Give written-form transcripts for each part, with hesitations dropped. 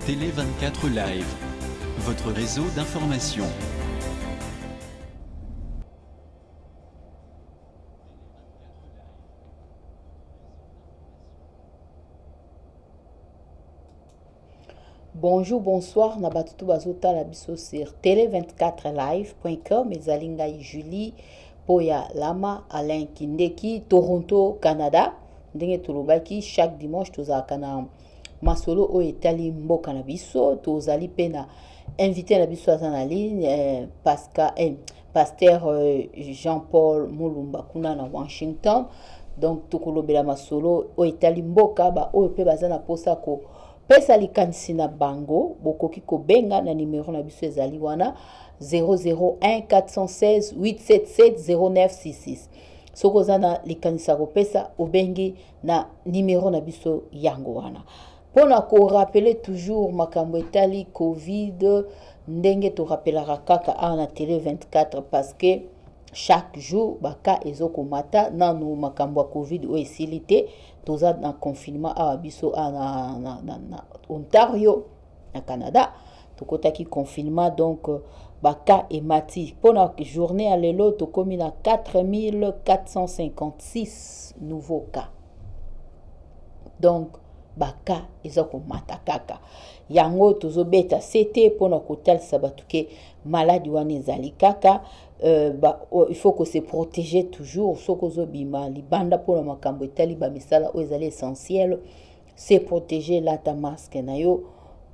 Télé 24 Live, votre réseau d'information. Bonjour, bonsoir, Nabatutu Bazota Labiso sur télé24live.com, Ezalinga Julie, Poya Lama, Alain Kindeki, Toronto, Canada. Ndenge Tulubaki, chaque dimanche, tozakana masolo o etali mboka na biso, tozali pena invité na biso na ligne, pasteur Jean-Paul Mulumba kuna na Washington. Donc tokolobela masolo o etali mboka ba o pe bazana posa ko pesa likanisi na bango bokoki kobenga na numero na biso ezali wana 001 416 877 0966. Soko zana likanisa kopesa obengi na numero na biso yango wana. Pona ko rappeler toujours makambo etali Covid, ndenge to rappelera kaka na télé 24 parce que chaque jour baka ezoko mata nanu makambo ya Covid o esilité toza na confinement a biso na Ontario na Canada tokotaki confinement donc baka emati pona journée à lelo tokomi na 4456 nouveaux cas. Donc baka ezoko mata kaka yango tozobeta c'était pona kotalisa batuke maladie wana ezali kaka. Il faut que se protéger toujours soko zobima libanda pona makambo etali ba misala o ezali essentiel, se protéger la ta masque na yo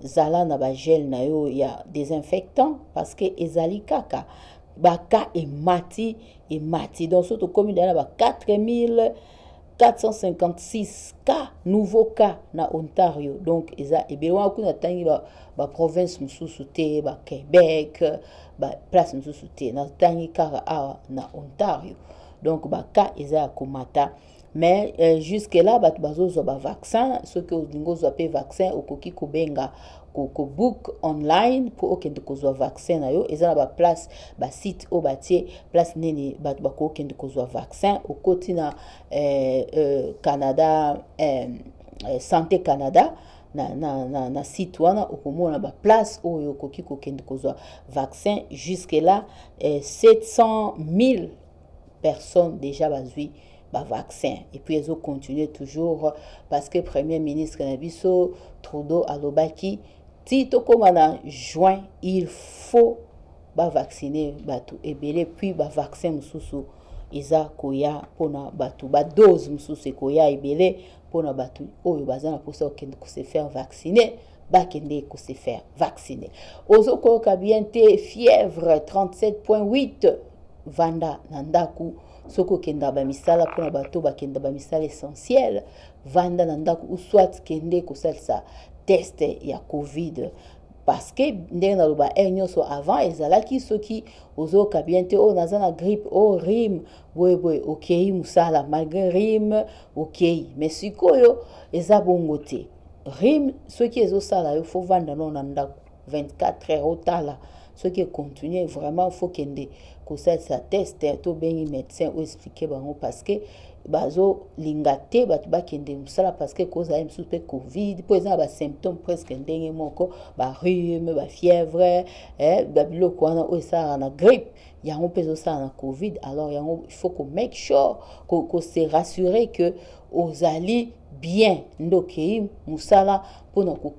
zala na ba gel na yo ya désinfectant parce que ezali kaka baka emati donc soto komi na ba 4456 cas, nouveaux cas na Ontario. Donc, eza ebelwa kuna tangi ba province mususu te, ba Québec, ba place mususu te, na tangi kara na Ontario. Donc, ba cas eza komata. Mais jusque là, ba bazozo ba vaccin, ceux qui ont zoapé vaccin okoki kobenga ko book online pour okende kozwa vaccin na yo eza na ba place ba site o batie place nene ba ko okende kozwa vaccin okoti na Canada Santé Canada na site wana okomona ba place oyo okoki kokende kozwa vaccin. Jusque là 700 000 personnes déjà bazui ba vaccin et puis ils ont continué toujours parce que premier ministre Nabiso Trudeau alobaki ti tokoma na juin il faut ba vacciner batu ebele puis ba vaccin mususu eza koya pona batu ba dose mususu koya ebele pona batu oyo bazana posa okende ko se faire vacciner bakende ko se faire vacciner. Ozoko kabiente fièvre 37.8 vanda nandaku soko kenda ba misala pona bato bakenda ba misala essentiel vanda nandaku ou soit kende ko salsa test ya Covid parce que ndenge na loba nyonso avant ezalaki soki ozoka biente o nazana grippe o rime boye okay musala malgré rime okay mais sikoyo eza bongo te rime soki ezosala yo faut vanda no na ndako 24 heures otala soki continue vraiment faut kende ko salsa test to bengi médecin ou expliquer bango parce que bazo lingate batu bakende musala parce que cause a msupe Covid po eza ba symptômes presque ndenge moko ba rhume ba fièvre ba biloko wana o esa na grippe yango peso ça na Covid. Alors yango il faut qu'on make sure qu'on se rassurer que ozali bien ndokei musala pona ko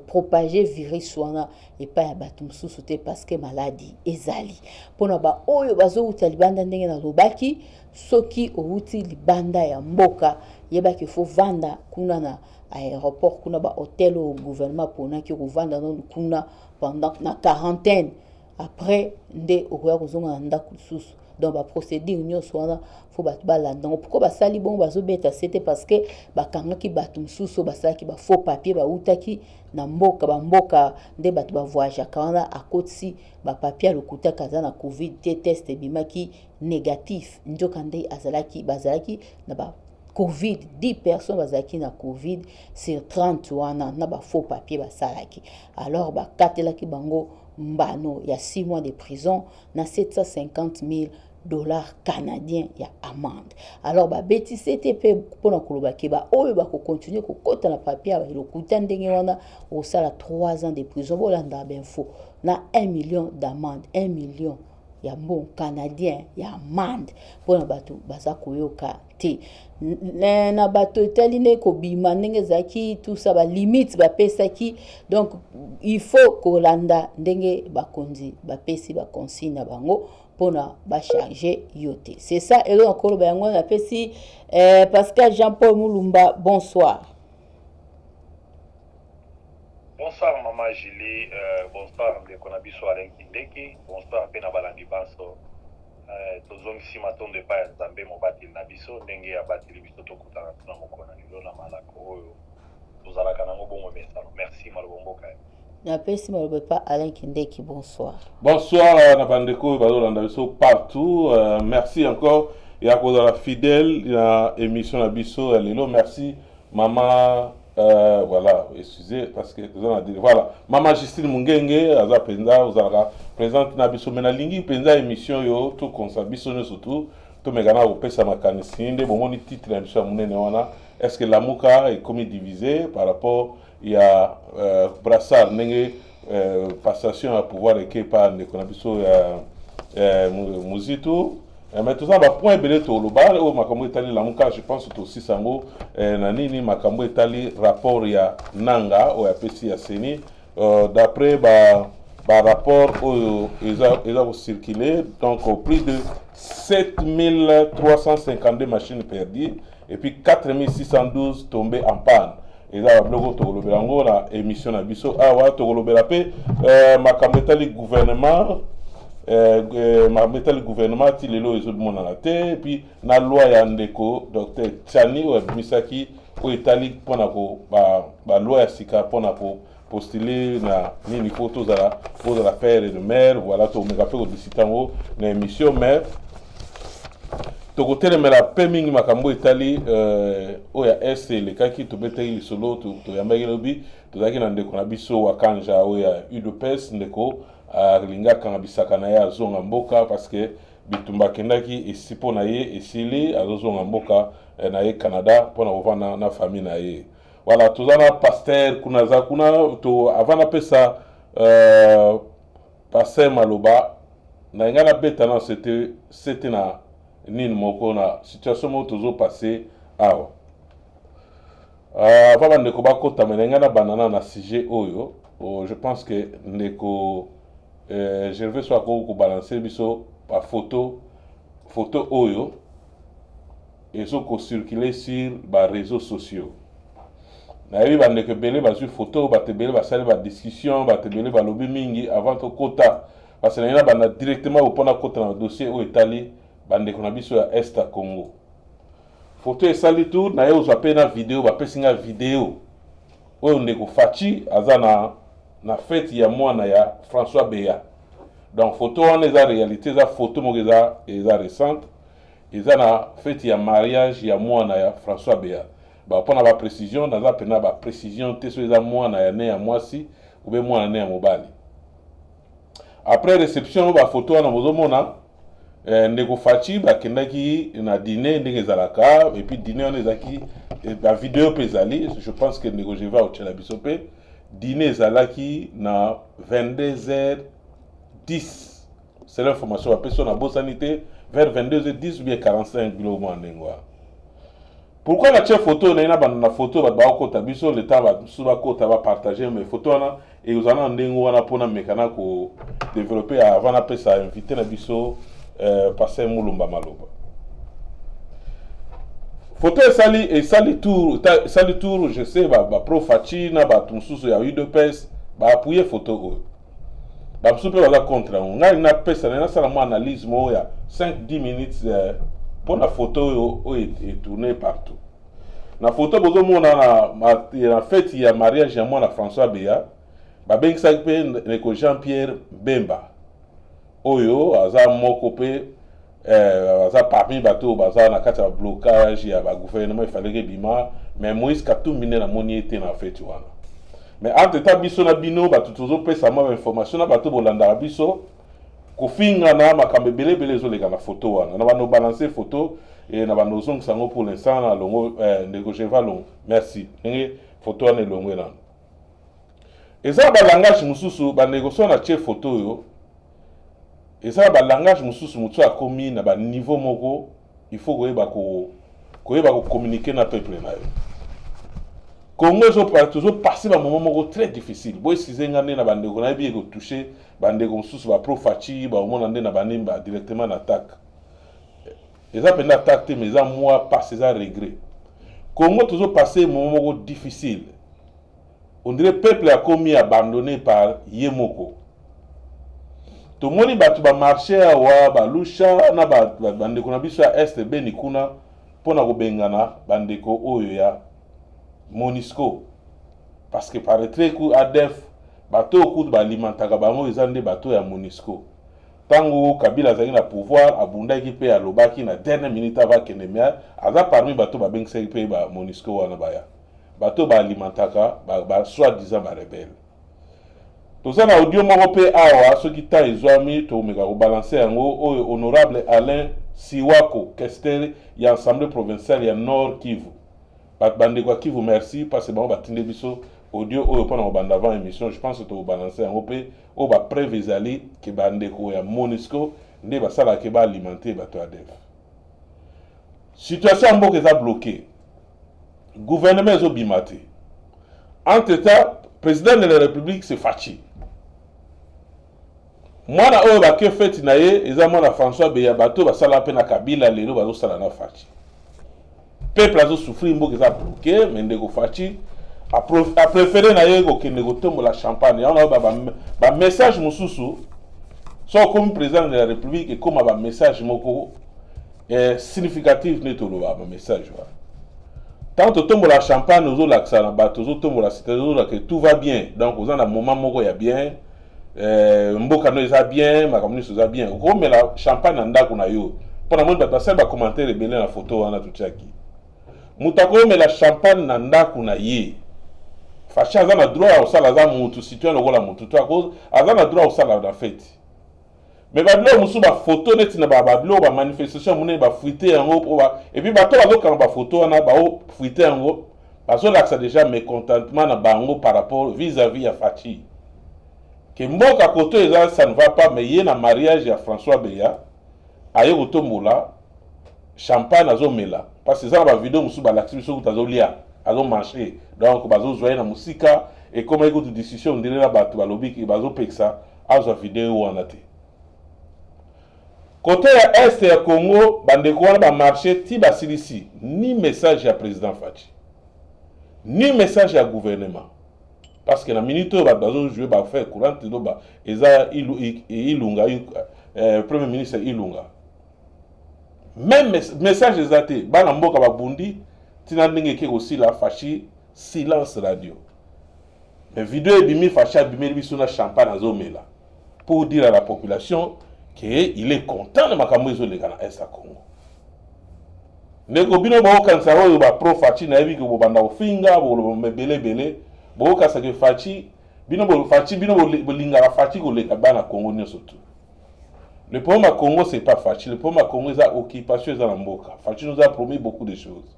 propager virus wana et pas batu mususu te parce que maladie ezali pona ba oyo bazo uta libanda ndenge na lobaki soki outi libanda ya mboka yebaki faut vanda kuna na aéroport kuna ba hôtel au gouvernement pona ki ko vanda non kuna pendant na quarantaine après nde okoya kozonga na ndako susu. Donc ba procédure nyonso wana faut batu balanda pourquoi basali bon bazobeta c'était parce que bakangaki batu mususu basalaki ba faux papier ba utaki na mboka ba mboka nde batu ba voyage kana akotsi ba papier lokuta kaza na Covid te test bimaki négatif njoka nde azalaki bazalaki na ba Covid 10 personnes bazalaki na Covid sur 30 wana na ba faux papier basalaki. Alors ba katelaki bango mbano ya 6 mois de prison na 750 000 dollars canadiens ya amende. Alors babeti CTP pona koloba keba oyo ba ko continuer ko kota na papier ba lokuta ndenge wana au sala 3 ans de prison bolanda benfo na 1 million d'amende, 1 million ya bon canadien ya amende pona bato baza koyoka te na bato etali ne kobima ndenge zaki tout ça ba limite ba pesaki. Donc il faut kolanda ndenge bakonzi ba pesi ba consigne na bango pona ba charger yote. C'est ça et donc encore ba yango na pesi Pascal Jean-Paul Mulumba, bonsoir. Bonsoir Maman Julie, bonsoir Ndeko na biso Alain Kindeki, bonsoir pe na balandi baso. Tozongi si matonde pa ya Nzambe mobati na biso ndenge ya batili biso tokutana tuna mokona lelo na malako oyo tozalaka nango bongo mesano. Merci malobomboka. Na pesi malobe pa Alain Kindeki, bonsoir. Bonsoir na bandeko bazolanda biso partout. Merci encore ya kozala fidèle na émission na biso lelo. Merci maman. Voilà, excusez parce que vous en dit voilà, maman Justine Mungenge aza penza uzalaka présente na biso mena lingi penza émission yo tout comme ça biso ne surtout to megana au pesa makanisi nde bomoni titre na biso munene wana. Est-ce que la muka est comme divisé par rapport il y a brassard nenge passation à pouvoir et par ne kona biso muzito. Mais tout ça, point belé to global au makambo etali la muka, je pense aussi sango na nini makambo etali rapport ya nanga o ya pesi ya seni d'après rapport ils ont circulé donc plus de 7352 machines perdues et puis 4612 tombées en panne. Et là blogo to global ngo la émission na biso awa to global pe makambo etali gouvernement le gouvernement ti lelo ezobimona na te puis na loi ya ndeko docteur Tchani o Misaki o etali pona ko ba loi ya sika pona ko postuler na nini photo za la père et de mère voilà to meka pe ko disitango na émission mère to ko telemela pe mingi makambo etali o ya SC le kaki to beteli le solo to ya mbegelobi to zaki na ndeko na biso wa kanja o ya UDPS ndeko linga kanga bisaka na ya zonga mboka parce que bitumba kendaki esipo na ye esili azozonga mboka na ye Canada pona ovana na famille na ye. Voilà tozana pasteur kuna za kuna to avana pesa pasteur maloba na ngana beta na c'était na nini moko na situation mo tozo passer awa. Avant ndeko bakota menengana banana na sujet oyo je pense que ndeko je vais soit ko balancer biso par photo oyo et so ko circuler sur les réseaux sociaux. Na yebi bande ke belé ba sur photo ba te belé ba sali ba discussion ba te belé ba lobby mingi avant to kota parce que na banda directement au pona kota na dossier o etali bande ko na biso ya Est Congo. Photo e sali tout na ye o zape na vidéo ba pesinga vidéo oyo ndeko Fachi azana na fête ya mwana ya François Béa. Donc photo on les a réalité za photo mo eza récente eza na fête ya mariage ya mwana ya François Béa. Ba pona ba précision na za pena ba précision te so eza mwana ya ne ya mwasi ou be mwana ne ya mobali. Après réception ba photo na bozomona ndeko Fachi ba kendaki na dîner ndenge zalaka et puis dîner on ezaki ba vidéo pesali je pense que ndeko je vais au tchela bisope dîner zalaki na 22h10. C'est l'information à personne à bonne sanité vers 22h10 ou bien 45 kg ndengwa. Pourquoi la chef photo na photo ba kota biso le temps ba suba kota ba partager mes photos na et vous en ndengwa na pona mekana ko développer avant na pesa inviter na biso passer Mulumba maloba. Photo sali tour je sais ba pro Fachi na ba tumsusu ya UDPS ba appuyer photo o ba super wala contre nga na pesa na sala mo analyse mo ya 5-10 minutes pour la photo o est tournée partout. Na photo bozo mona na fête ya mariage ya mwana François Béa ba bengisa pe neko Jean-Pierre Bemba oyo aza moko pe aza parmi bato baza na kati ya blocage ya ba gouvernement il fallait que bima mais Moïse Katumbi na moni était na fête wana. Mais entre temps biso na bino bato tozo pesa ma information na bato bolanda biso kofinga na makambe belé zo leka na photo wana na bano balancer photo et na bano zong sango pour l'instant na longo ndeko jeva long merci nge photo wana longo na eza ba langage mususu ba négocier na tie photo yo eza ba langage mususu mutu akomi na ba niveau moko il faut koyeba ko communiquer na peuple na yo Congo toujours passé un moment très difficile. Boy si zengane na bande ko na bi ko toucher bande ko susu ba profachi ba omona ndé na banimba directement en attaque. Les appels attaque mais en moi passé ça regret. Congo toujours passé un moment difficile. On dirait peuple a commis abandonné par Yemoko. To moni batu ba marché wa ba lusha na ba bande ko na biso ya est beni kuna pona ko bengana bande ko oyo ya Monisco parce que paraîtrait que ADF bateau coup de alimentaka bango ezande bateau ya Monisco tango Kabila zaki na pouvoir abunda ki pe alobaki na dernière minute avant kenemia aza parmi bateau ba bengse pe ba Monisco wana baya bateau ba alimentaka ba soi-disant ba rebelle toza na audio moko pe awa soki ta ezwami to meka ko balancer yango oyo honorable Alain Siwako Kester ya Assemblée provinciale ya Nord Kivu bande quoi qui vous merci parce que bon batinde biso audio oyo pendant bande avant émission je pense que to balancer en op o ba prévisali que bande ko ya Monisco ndé ba sala ke ba alimenter bato ADF situation mboka eza bloqué gouvernement ezo bimate entre temps président de la république c'est Fachi mwana oyo ba ke fête na ye eza mwana François Beya bato ba sala pe na Kabila lelo bazo sala na Fachi peuple a souffert mboka eza bloqué mais ndeko Fachi a préféré na ye ko kende ko tombola champagne on a ba message mususu so comme président de la république et comme ba message moko significatif neto ba message wa tant to tombola champagne ozo laksa na bato ozo tombola c'est-à-dire que tout va bien donc oza na moment moko ya bien mboka no eza bien makamni eza bien ko mela champagne ndako na yo pona mo ba sel ba commentaire ebele na photo wana tuchaki mutako mela champagne na ndako na ye Fachi aza na droit au sala za mutu citoyen lokola mutu to cause aza na droit au sala na fête mais babilo musu ba photo neti na babilo ba manifestation mune ba fuiter yango po ba et puis bato bazo kanga ba photo na ba o fuiter yango bazo laksa déjà mécontentement na bango par rapport vis-à-vis ya Fachi que mboka koto eza ça ne va pas mais ye na mariage ya François Beya aye kotombola champagne azomela parce que ça ba vidéo musu ba laksa biso tazolia azo marcher donc bazo zoyer na musika et comme écoute de discussion on dirait la bato balobi ki bazo peksa azo vidéo wana te côté ya est ya Congo bandeko wana ba marcher ti basilisi ni message ya président Fachi ni message ya gouvernement parce que na minute bazo jouer ba faire courant do ba eza ilunga premier ministre Ilunga même message ezate bana mboka babundi tina ndenge ke aussi la Fachi silence radio mais vidéo ebimi Fachi abimi biso na champagne azomela pour dire à la population qu'il est content de makambo ezoleka na est à Congo ndeko bino bo kansa oyo ba pro Fachi na yebi ko banda ofinga bo mebele bo kasa ke Fachi bino bolinga la Fachi ko leka bana Congo nyoso tout. Le problème à Congo c'est pas Fachi, le problème à Congo c'est occupation dans la mboka. Fachi nous a promis beaucoup de choses.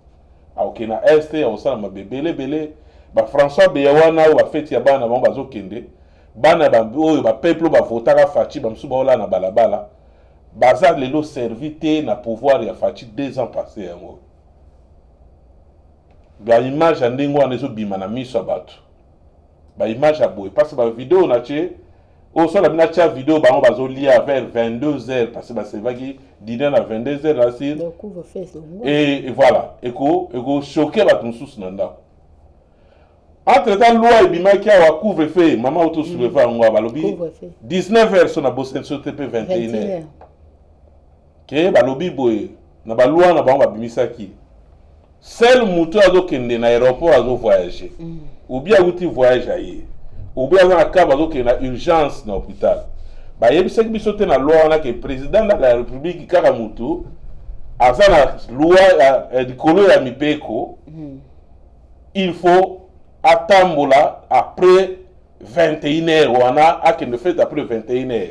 A okena est au salama belé ba François Beyawana ou ba fête ya bana ba bazo kende bana ba oyo ba peuple ba votaka Fachi ba msuba ola na balabala baza lelo servité na pouvoir ya Fachi 2 ans passés yango ba image ndingo wana zo bima na miso bato ba image aboy parce ba vidéo na che au sol la tia vidéo bango bazo lia vers 22h parce que ba c'est vagi dîner à 22h là si et voilà eko choquer ba tunsus nanda entre temps loi ebima ki a couvre feu maman auto soulever ngwa balobi 19h so na bosen so TP 21h ke balobi boye na ba loi na bango babimisa ki seul muto azo kende na aéroport azo voyager ou bien outi voyage aye ou bien dans la cas que na urgence na hôpital ba yebisa ki biso te na loi na que président de la république kaka mutu azana loi dikolo ya mipeko il faut attendre après 21h wana akende fait après 21h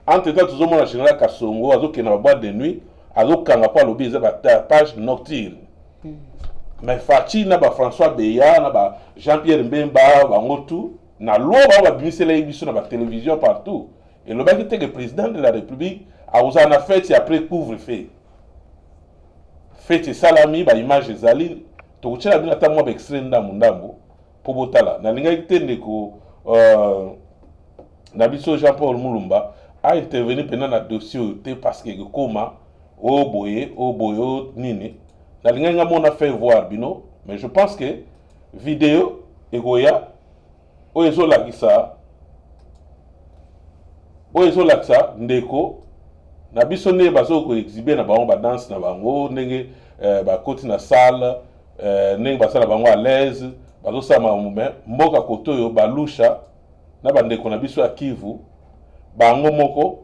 entre temps toujours mon général Kassongo azo ke na boîte de nuit azo kanga pa lobby za ba page nocturne mais Fachi na ba François Beya na ba Jean-Pierre Mbemba bango tout na loi ba bimisela biso na ba télévision partout et le mec était le président de la République a osé na fête après couvre-feu fête salami ba image ezali to kutela bina ta mwa extrait ndambo po botala na linga kitende ko na biso Jean-Paul Mulumba a intervenu pendant na dossier parce que koma o boye nini na linga nga mona fait voir bino mais je pense que vidéo egoya o ezola kisa ndeko na biso ne bazo ko exhiber na bango ba danse na bango ndenge ba koti na salle ndenge basala bango à l'aise bazo sama mboka kotoyo balusha na bandeko na biso ya Kivu bango moko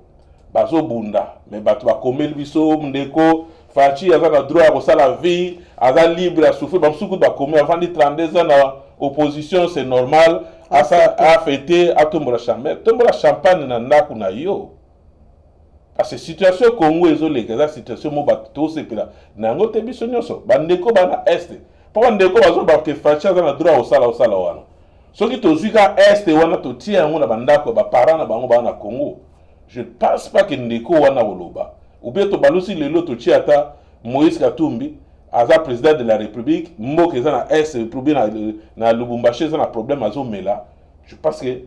bazo bunda mais bato bakomeli biso ndeko Fachi aza na droit à kosala vie aza libre à souffrir bamsuku bakomi avant de 32 ans na opposition c'est normal a fêté a tombola champagne na ndako na yo parce que situation Congo ezoleka za situation mo bato to sepela na ngo te biso nyonso bandeko bana est pa bandeko bazo ba ke Fachi aza na droit osala wana soki tozwika est wana totia yango na bandako ba parents na bango bana Congo je pense pas que ndeko wana oloba ou bien to balusi lelo totia ata Moïse Katumbi aza président de la République mboka eza na est problème na Lubumbashi eza na problème azomela je pense que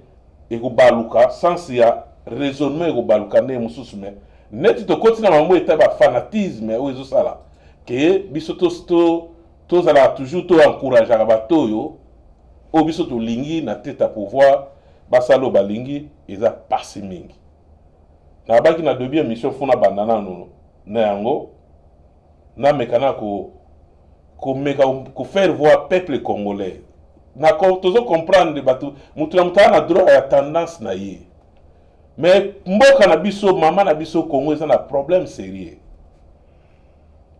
ekobaluka sans ya raisonnement ekobaluka ne mususu me neti to continue mambo eta ba fanatisme o ezosala ke biso to zala toujours to encourager bato yo o biso to lingi na tête à pouvoir basalo balingi eza pasi mingi na baki na deuxième mission funa bandana nono na yango na mekana ko faire voir peuple congolais na ko tozo comprendre batu mutu na mutana droit ya tendance na ye mais mboka na biso mama na biso Congo eza na problème sérieux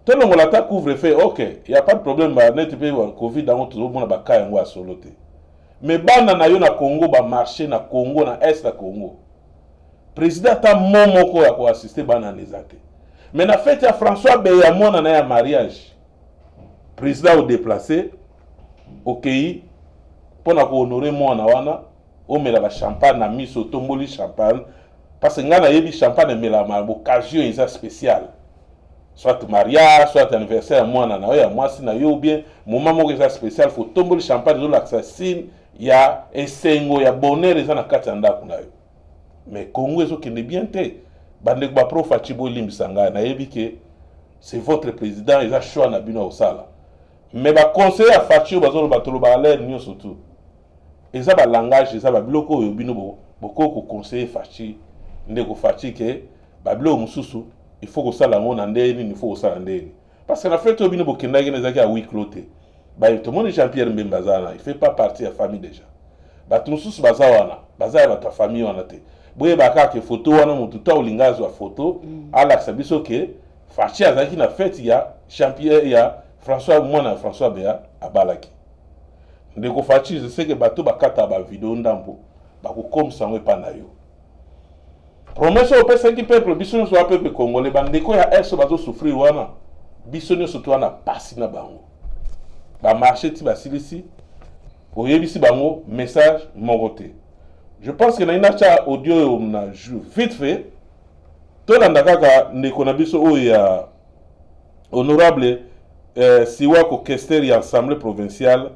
tellement la ta couvre-feu OK il y a pas de problème ba net pe covid dans tozo bona ba ka yango asolote mais bana na yo na Congo ba marché na Congo na est na Congo président ta momoko ya ko assister bana nezate mais na fête ya François Beya mona na ya mariage président au déplacé OK pour na ko honorer mwana wana o mela ba champagne na miso tomboli champagne parce que ngana yebi champagne mela ma occasion eza spécial soit mariage soit anniversaire mwana na ya mwasi na yo bien moment moko eza spécial faut tomboli champagne zo l'assassin ya esengo ya bonheur eza na kati ya ndako na yo mais Congo ezokende bien te bandeko ba prof Fachibo limbisanga na yebi ke c'est votre président eza choix na bino osala mais ba conseiller à Fachibo bazolo batolo ba l'air nyo surtout eza ba langage eza ba biloko oyo bino boko ko conseiller Fachi ndeko Fachi ke ba biloko mususu il faut que ça la ngona ndeni il faut que ça ndeni parce que la fête obino bokenda ngene zaki a huis clos te ba tout monde Jean-Pierre Mbemba zana il fait pas partie de la famille déjà ba tout mususu bazawana bazaya ba ta famille wana te boye baka ke photo wana mutu ta olingazo wa photo ala sabiso ke Fachi azaki na fête ya Jean-Pierre ya François Beya abalaki ndeko Fachi je sais que bato bakata ba vidéo ndambo ba ko comme ça ngwe pa na yo promesse au pesa qui peuple biso so peuple congolais bandeko ya est bazo souffrir wana biso nyoso to wana pasi na bango ba marché ti basilisi oyebisi bango message moroté je pense que na inacha audio na vite fait to landa kaka ndeko na biso o ya honorable Siwako Kester ya assemblée provinciale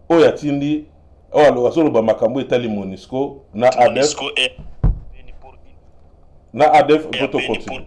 o ya tindi o alo azolo ba makambo etali Monisco na ADF na ADF voto continue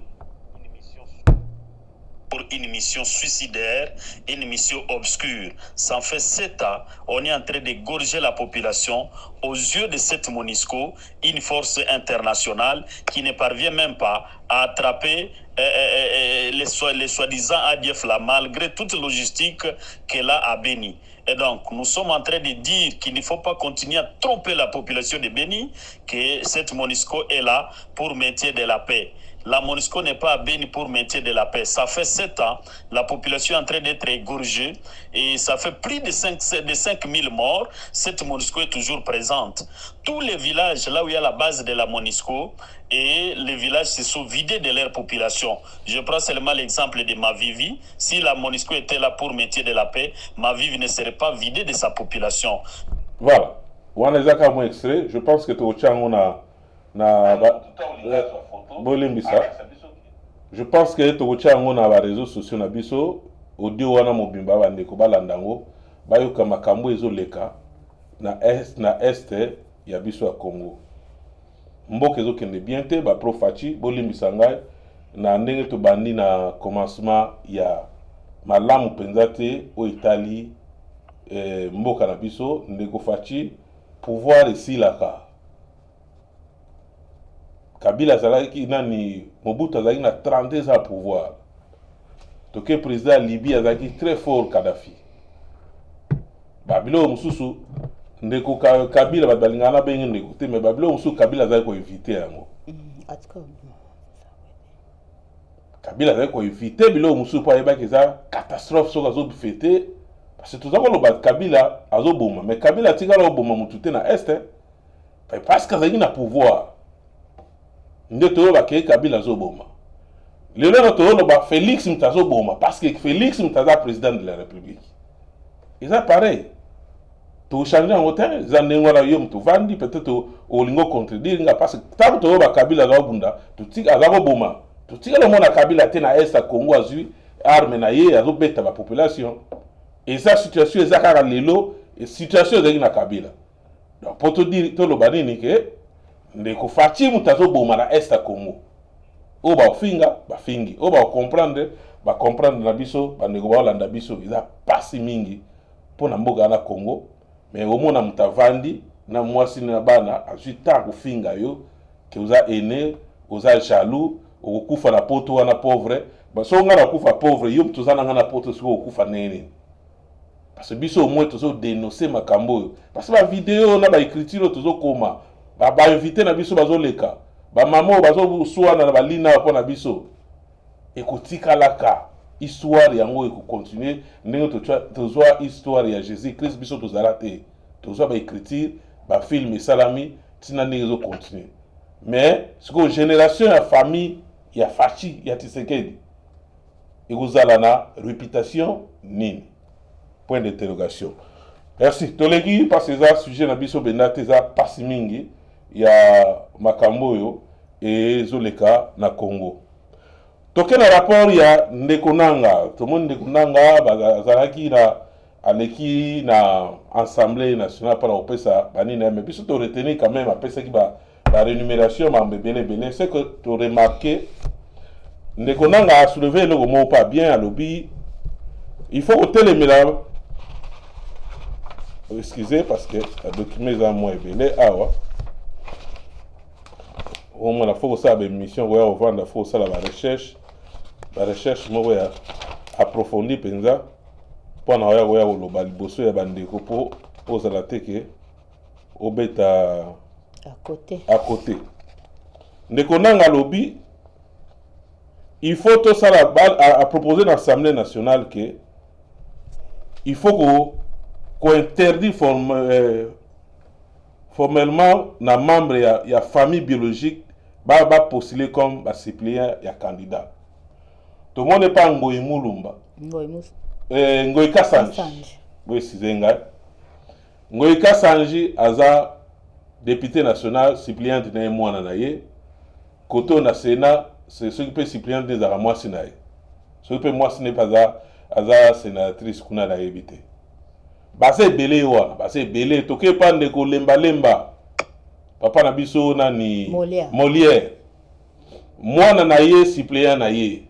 pour une mission suicidaire, une mission obscure. Ça fait 7 ans, on est en train de gorger la population aux yeux de cette MONUSCO, une force internationale qui ne parvient même pas à attraper les soi-disant ADF là, malgré toute logistique qu'elle a à Béni. Et donc, nous sommes en train de dire qu'il ne faut pas continuer à tromper la population de Béni, que cette MONUSCO est là pour maintenir de la paix. la MONUSCO n'est pas à Beni pour maintien de la paix. Ça fait 7 ans, la population est en train d'être égorgée et ça fait plus de 5 000 morts. Cette MONUSCO est toujours présente. Tous les villages, là où il y a la base de la MONUSCO, et les villages se sont vidés de leur population. Je prends seulement l'exemple de Mavivi. Si la MONUSCO était là pour maintien de la paix, Mavivi ne serait pas vidée de sa population. Voilà. On a déjà un extrait. Je pense que tu as je pense que tu as les réseaux sociaux na biso audio wana mobimba bandeko balandango bayoka makambo ezoleka na este ya biso ya Congo. Mboka ezokende bien te ba profachi bolimbisa ngai na ndenge tobandi na commencement ya malamu penza te o Italie mboka na biso ndeko fachi pouvoir esilaka. Kabila azalaki nani Mobutu azalaki na 30 ans à pouvoir. Toke président Libye azalaki très fort Kadhafi. Babilo mususu ndeko Kabila badalingana bengi ndeko te mais babilo mususu Kabila azalaki ko éviter yango. Kabila azalaki ko éviter bilo mususu po ayebaki eza catastrophe soka zo fêter parce que tozako loba Kabila azoboma mais Kabila tikala oboma mutu te na est parce que azalaki na pouvoir. Nde to ba ke Kabila azoboma. Lelo na to loba Félix Mutazoboma parce que Félix Mutaza président de la République. Et ça pareil. To changer en hôtel, zandengo la yom to vandi peut-être au lingo contredire nga parce que tant to ba Kabila za bunda, to tika azoboma. To tika le mona Kabila te na est à Congo azui arme na ye azobeta ba population. Et ça situation ezaka lelo et situation ezaki na Kabila. Donc pour te dire to loba nini ke ndeko fachi Mutazoboma na est à Congo. O ba finga ba fingi o ba comprendre na biso ba ndeko ba landa biso eza pasi mingi pona mboka na Congo mais au mona mutavandi na mwasi na bana azui ta kufinga yo ke uza aîné uza jaloux okufa na poto wana pauvre ba so nga na kufa pauvre yo mtuzana nga na poto siko okufa nene parce que biso au moins tozo dénoncer makambo parce que ba vidéo na ba écriture tozo koma ba inviter na biso bazoleka ba mama bazo suana na balina pona biso ekotikalaka histoire yango eko continuer ndenge tozwa histoire ya Jésus Christ biso tozala te tozwa ba écriture ba film salami tina ndenge zo continuer mais siko génération ya famille ya Fachi ya Tshisekedi ekozala na réputation nini point d'interrogation. Merci toleki parce que ça sujet na biso bendate za pasi mingi ya makambo yo ezoleka na Congo. Toke na rapport ya ndeko nanga, tout le monde ndeko nanga bazalaki na aleki na Assemblée nationale par opesa banina mais biso to retenir quand même apesa ki ba rémunération mambebele bele c'est que tu remarqué ndeko nanga a soulevé le mot pas bien à lobby. Il faut téléméla. Excusez parce que le document est moins belé awa. Au moins la faut ça une mission ouais on va la faut ça la recherche moi ouais approfondir penza pour na ouais au loba liboso ya bandeko pour za la teke au beta à côté ndeko nanga lobby il faut tout ça à proposer dans l'Assemblée nationale que il faut qu'on interdit formellement na membre ya famille biologique ba postuler comme ba suppléant ya candidat. Tout le monde n'est pas Ngoyi Mulumba. Ngoyi Kasanji. Oui, c'est nga. Ngoyi Kasanji aza député national suppléant de mwana na ye. Koto na Sénat, c'est ce qui peut suppléant des aramoi sinaye. Ce qui peut moi ce n'est pas aza sénatrice kuna na éviter. Base belé wa, base belé toke pande ko lemba papa na biso nani Molière mwana na ye suppléant na ye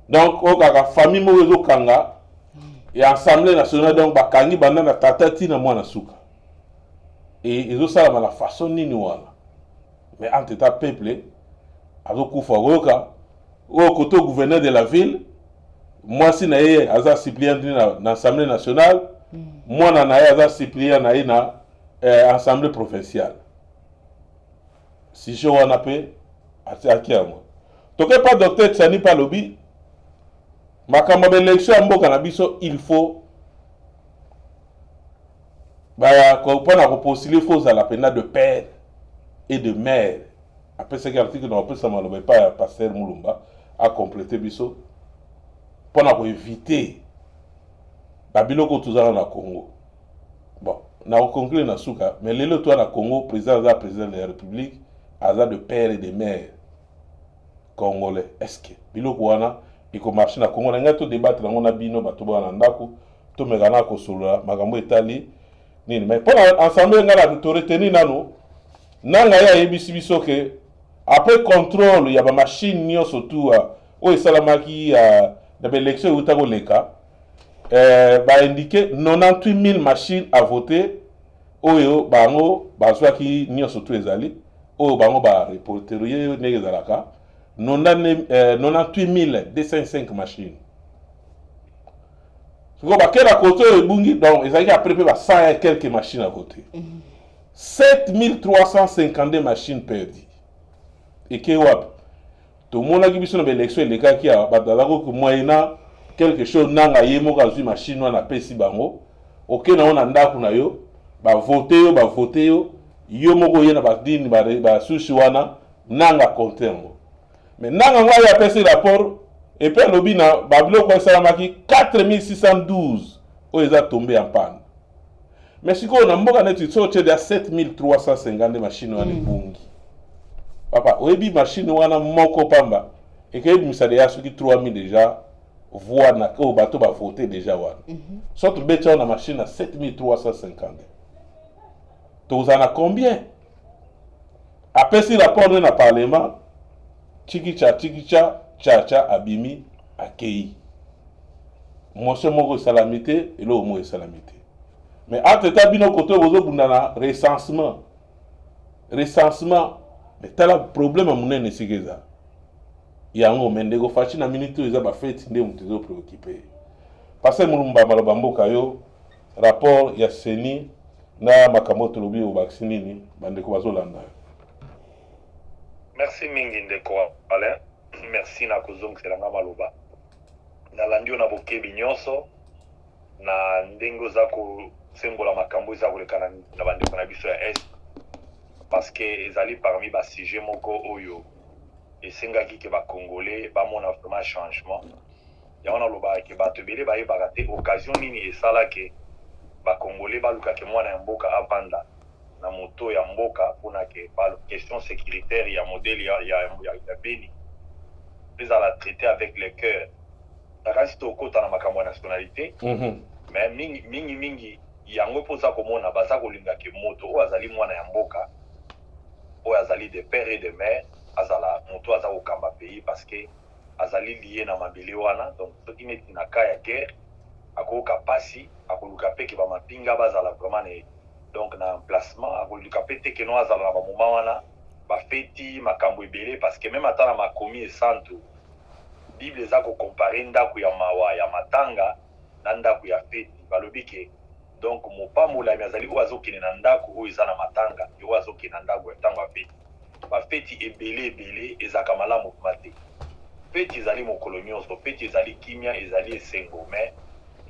donc o kaka famille mo ezo kanga et Assemblée nationale donc bakangi banda na tatati na mwana suka et ezo sala la façon nini wana mais entre ta peuple azo kufa roka o koto gouverneur de la ville moi si na ye aza suppléant na Assemblée nationale moi na ye aza suppléant na ye na Assemblée provinciale si je wana pe atiaki yango toke pas docteur Tsani pa lobi makambo ya élection ya mboka na biso il faut mpona kopostule faut ozala mpena de père et de mère apesaki article na opesa maloba epai ya Pasteur Mulumba akomplete biso mpona koevite babiloko tozala na Congo. Bon, na koconclure na suka mais lelo toa na Congo président aza président de la République aza de père et de mère congolais. Est-ce que biloko wana ikomarche na Congo na ngai to débattre nango na bino bato bana ndako to megana kosolola makambo etali nini mais mpona ensemble nga na to retenir nano nanga ya yebisi biso ke après contrôle ya ba machine nyonso tuwa oyo esalamaki na baélection euta koleka ba indiqué 98 000 machines à voter oyo bango bazwaki nyonso tu ezali oyo bango ba reporterie ndenge ezalaka 98 205 machines. Siko bakela kote oyo ebungi donc ezalaki après pe ba 100 et quelques machines à voter. 7352 machines perdues. Et que wapi tout le monde a biso na élection elekaki ya badalako ko moyena quelque chose nanga yemo ka zui machine wana pesi bango oke na ona ndako na yo ba voter yo moko yena ba dini ba sushi wana nanga compter ngo mais nanga ngwa ya pesi rapport et puis lobi na babilo ko salamaki 4612 o eza tombé en panne mais siko na mboka netu so tche de 7350 machines wana bungi papa oyebi machine wana moko pamba et que misade ya soki 3000 déjà voix na ko bato ba voter déjà wana surtout becha na machine à 7350 tozana combien après si rapport na parlement chikicha cha abimi akei motion moko salamité et lo mo salamité mais ateta bino koto bozo bundana recensement mais tala problème munene sikeza yango mendego fachi na minute eza ba fête nde mutezo préoccupé parce mulumba maloba mboka yo rapport ya seni na makamoto lobi o vaccinini bandeko bazolanda. Merci mingi ndeko Alain, merci na kozongiselanga maloba nalandi na bokebi nyonso na ndengo za kosembola makambo eza kolekana na bandeko na biso ya est parce que ezali parmi ba sujet moko oyo esengaki ke ba congolais ba mona vraiment changement ya wana loba ke bato bele ba yebaka te occasion nini esala ke ba congolais ba luka ke mwana ya mboka avanda na moto ya mboka pona ke ba question sécuritaire ya modèle ya Beni ezala traité avec le cœur takasi to kota na makambo ya nationalité mais mingi yango poza komona baza kolinga ke moto o azali mwana ya mboka o azali de père et de mère azala moto aza kokamba pays parce que azali lié na mabele wana donc soki neti na ka ya guerre akoyoka pasi akoluka pe ke bamapinga bazala vraiment ne donc na emplacement akoluka pe te keno azala na bamoma wana bafeti makambo ebele parce que même ata na makomi esantu bible eza kokompare ndako ya mawa ya matanga na ndako ya feti balobi ke donc mopamolami azali oyo azokende na ndako oyo eza na matanga oyo azokende na ndako ya ntango ya feti bafeti ebele ezalaka malamu kuma te feti ezali mokolo nyonso feti ezali kimia ezali esengo mais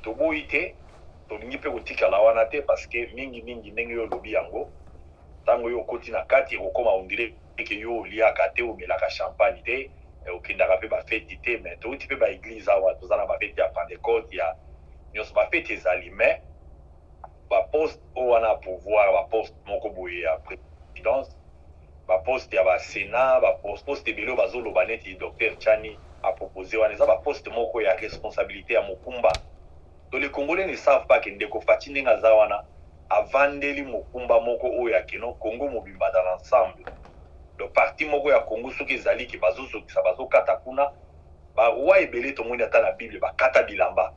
toboyi te tolingi mpe kotikala wana te parce que mingi ndenge yo olobi yango ntango yo okoti na kati ekokoma ondire ke yo oliaka te omelaka champagne te okendaka mpe bafeti te mais touti mpe baeglise awa toza na bafeti ya pentecote ya nyonso bafeti ezali mais baposte oyo wana ya pouvoir baposte moko boye ya présidence baposte ya basénat baposte ebele oyo bazoloba neti docteur Tchani apropose wana eza baposte moko ya responsabilité ya mokumba to les Congolais ne savent pas que ndeko Faci ndenge aza wana avandeli mokumba moko oyo ya keno Congo mobimba dans l'ensemble le parti moko ya Congo soki ezali ke bazozokisa bazokata kuna baroi ebele tomoni ata na bible bakata bilamba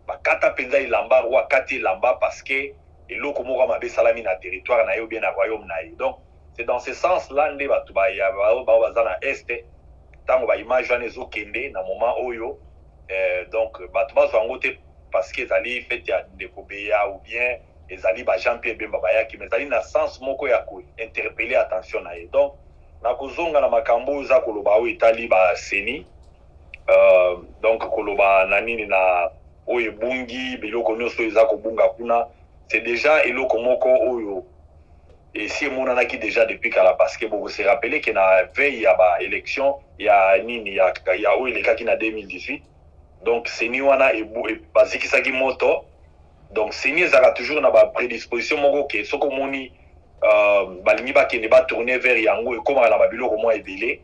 bakata mpenza elamba roi akati elamba parce que eloko moko mabe esalami na territoire na ye ou bien na royaume na ye donc c'est dans ce sens là nde bato bao baza na este ntango baimage wana ezokende na moment oyo donc bato bazwa yango te parce que ezali fete ya ndeko beya ou bien ezali ba Jean Pierre Bemba bayaki mais ezali na sens moko ya kointerpeller attention na ye donc na kozonga na makambo za koloba oyo etali baseni donc koloba na nini na oyo ebungi biloko nyonso eza kobunga kuna c'est déjà eloko moko oyo esi emonanaki déjà depuis kala parce que boko se rappeler que na veille ya baélection ya nini ya oyo elekaki na 2018 donc seni wana bazikisaki moto donc seni ezalaka toujours na baprédisposition moko ke soki omoni balingi bakende batourne vers yango ekomaka na babiloko mwa ebele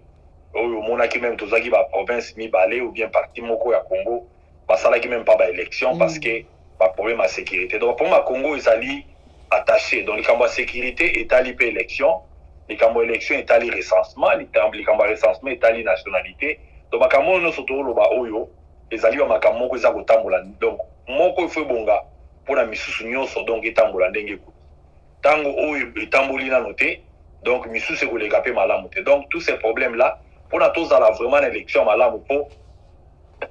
oyo omonaki même tozalaki baprovince mibale ou bien parti moko ya Congo basalaki même pas baélection parce que baproblème ya sécurité donc pour ma Congo ezali attaché donc likambo ya sécurité etali mpe élection likambo ya élection etali recensement likambo ya recensement etali nationalité donc makambo oyo nyonso toloba oyo ezali bamakambo moko eza kotambola donc moko ifo ebonga mpona misusu nyonso donc etambola ndenge kuti ntango oyo etamboli nano te donc misusu ekoleka mpe malamu te donc tous ces problèmes là mpona tozala vraiment na élection malamu mpo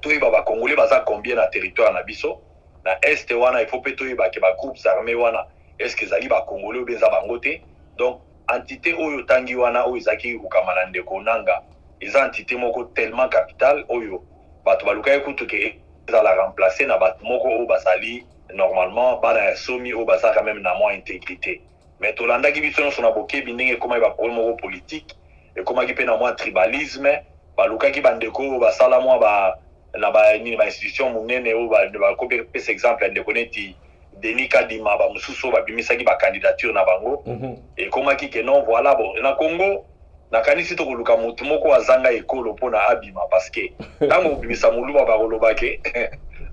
toyeba bakongolais baza combien na territoire na biso na este wana il faut mpe toyebake bagroupes armés wana est-ce que ezali bakongolais oyo eza bango te donc entité oyo tangi wana oyo ezalaki kokama na ndeko nanga eza entité moko tellement capitale oyo bato balukaki kutu ke ezala remplacer na bato moko oyo bazali normalement bana ya somi oyo bazalaka même na mwa intégrité mais tolandaki biso nyonso na bokebi ndenge ekomaki baproblème moko politique ekomaki mpe na mwa tribalisme balukaki bandeko oyo basala mwa na bainstitution monene oyo bakopesa exemple ya ndeko neti Denis Kadima bamosusu oyo babimisaki bacandidature na bango ekomaki ke non voilà bon na Congo nakanisi tokoluka motu moko azanga ekolo mpona abima parce que ntango obimisa moluba bakolobake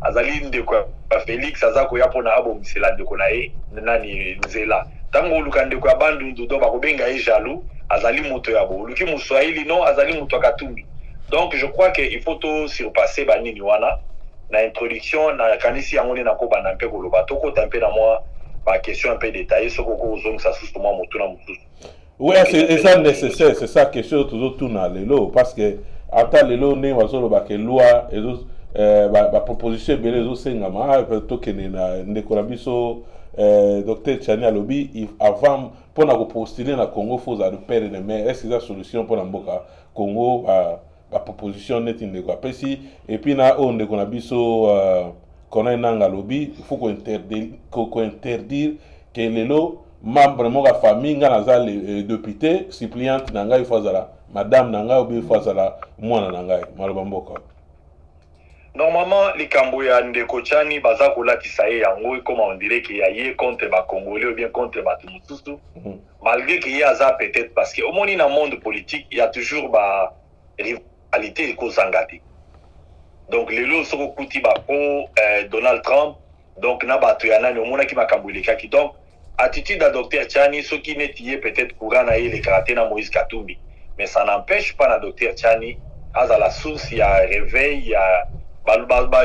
azali ndeko ya Félix aza koya mpona abomisela ndeko na ye nani nzela ntango oluka ndeko ya bandundu do bakobenga ye jaloux azali moto ya bo oluki moswahili non azali moto ya katumbi donc je crois que il faut to surpasser banini wana na introduction na kanisi yango nde nakobanda mpe koloba tokota mpe na mwa baquestion mpe détaillé soki okozongisa susu mwa motu na mosusu. Oui, c'est ça nécessaire, c'est ça question toujours tout dans lelo parce que ata lelo ndenge bazoloba ke loi ezo baproposition ebele ezosengama tokende na ndeko na biso Dr Tchani alobi avant mpona kopostule na Congo faut ozala père de mer est-ce que eza solution mpona mboka Congo baproposition neti ndeko apesi et puis na oyo ndeko na biso Corneille Nangaa alobi il faut kointerdire ke lelo membre moko ya famille nga naza député suppliante na ngai ifo azala madame na ngai obi ifo azala mwana na ngai maloba mboka normalement likambo ya ndeko Tchani baza kolatisa ye yango ekoma on dirait que ya ye contre bacongolais ou bien contre bato mosusu malgré que ye aza peut-être parce que omoni na monde politique il y a toujours ba rivalité ekozanga te donc lelo soko kuti bapro Donald Trump donc na bato ya nani omonaki makambo elekaki donc attitude à Dr Tchani soki neti ye peut-être courant na ye elekaka te na Moïse Katumbi mais ça n'empêche pas na Dr Tchani aza la source ya réveil ya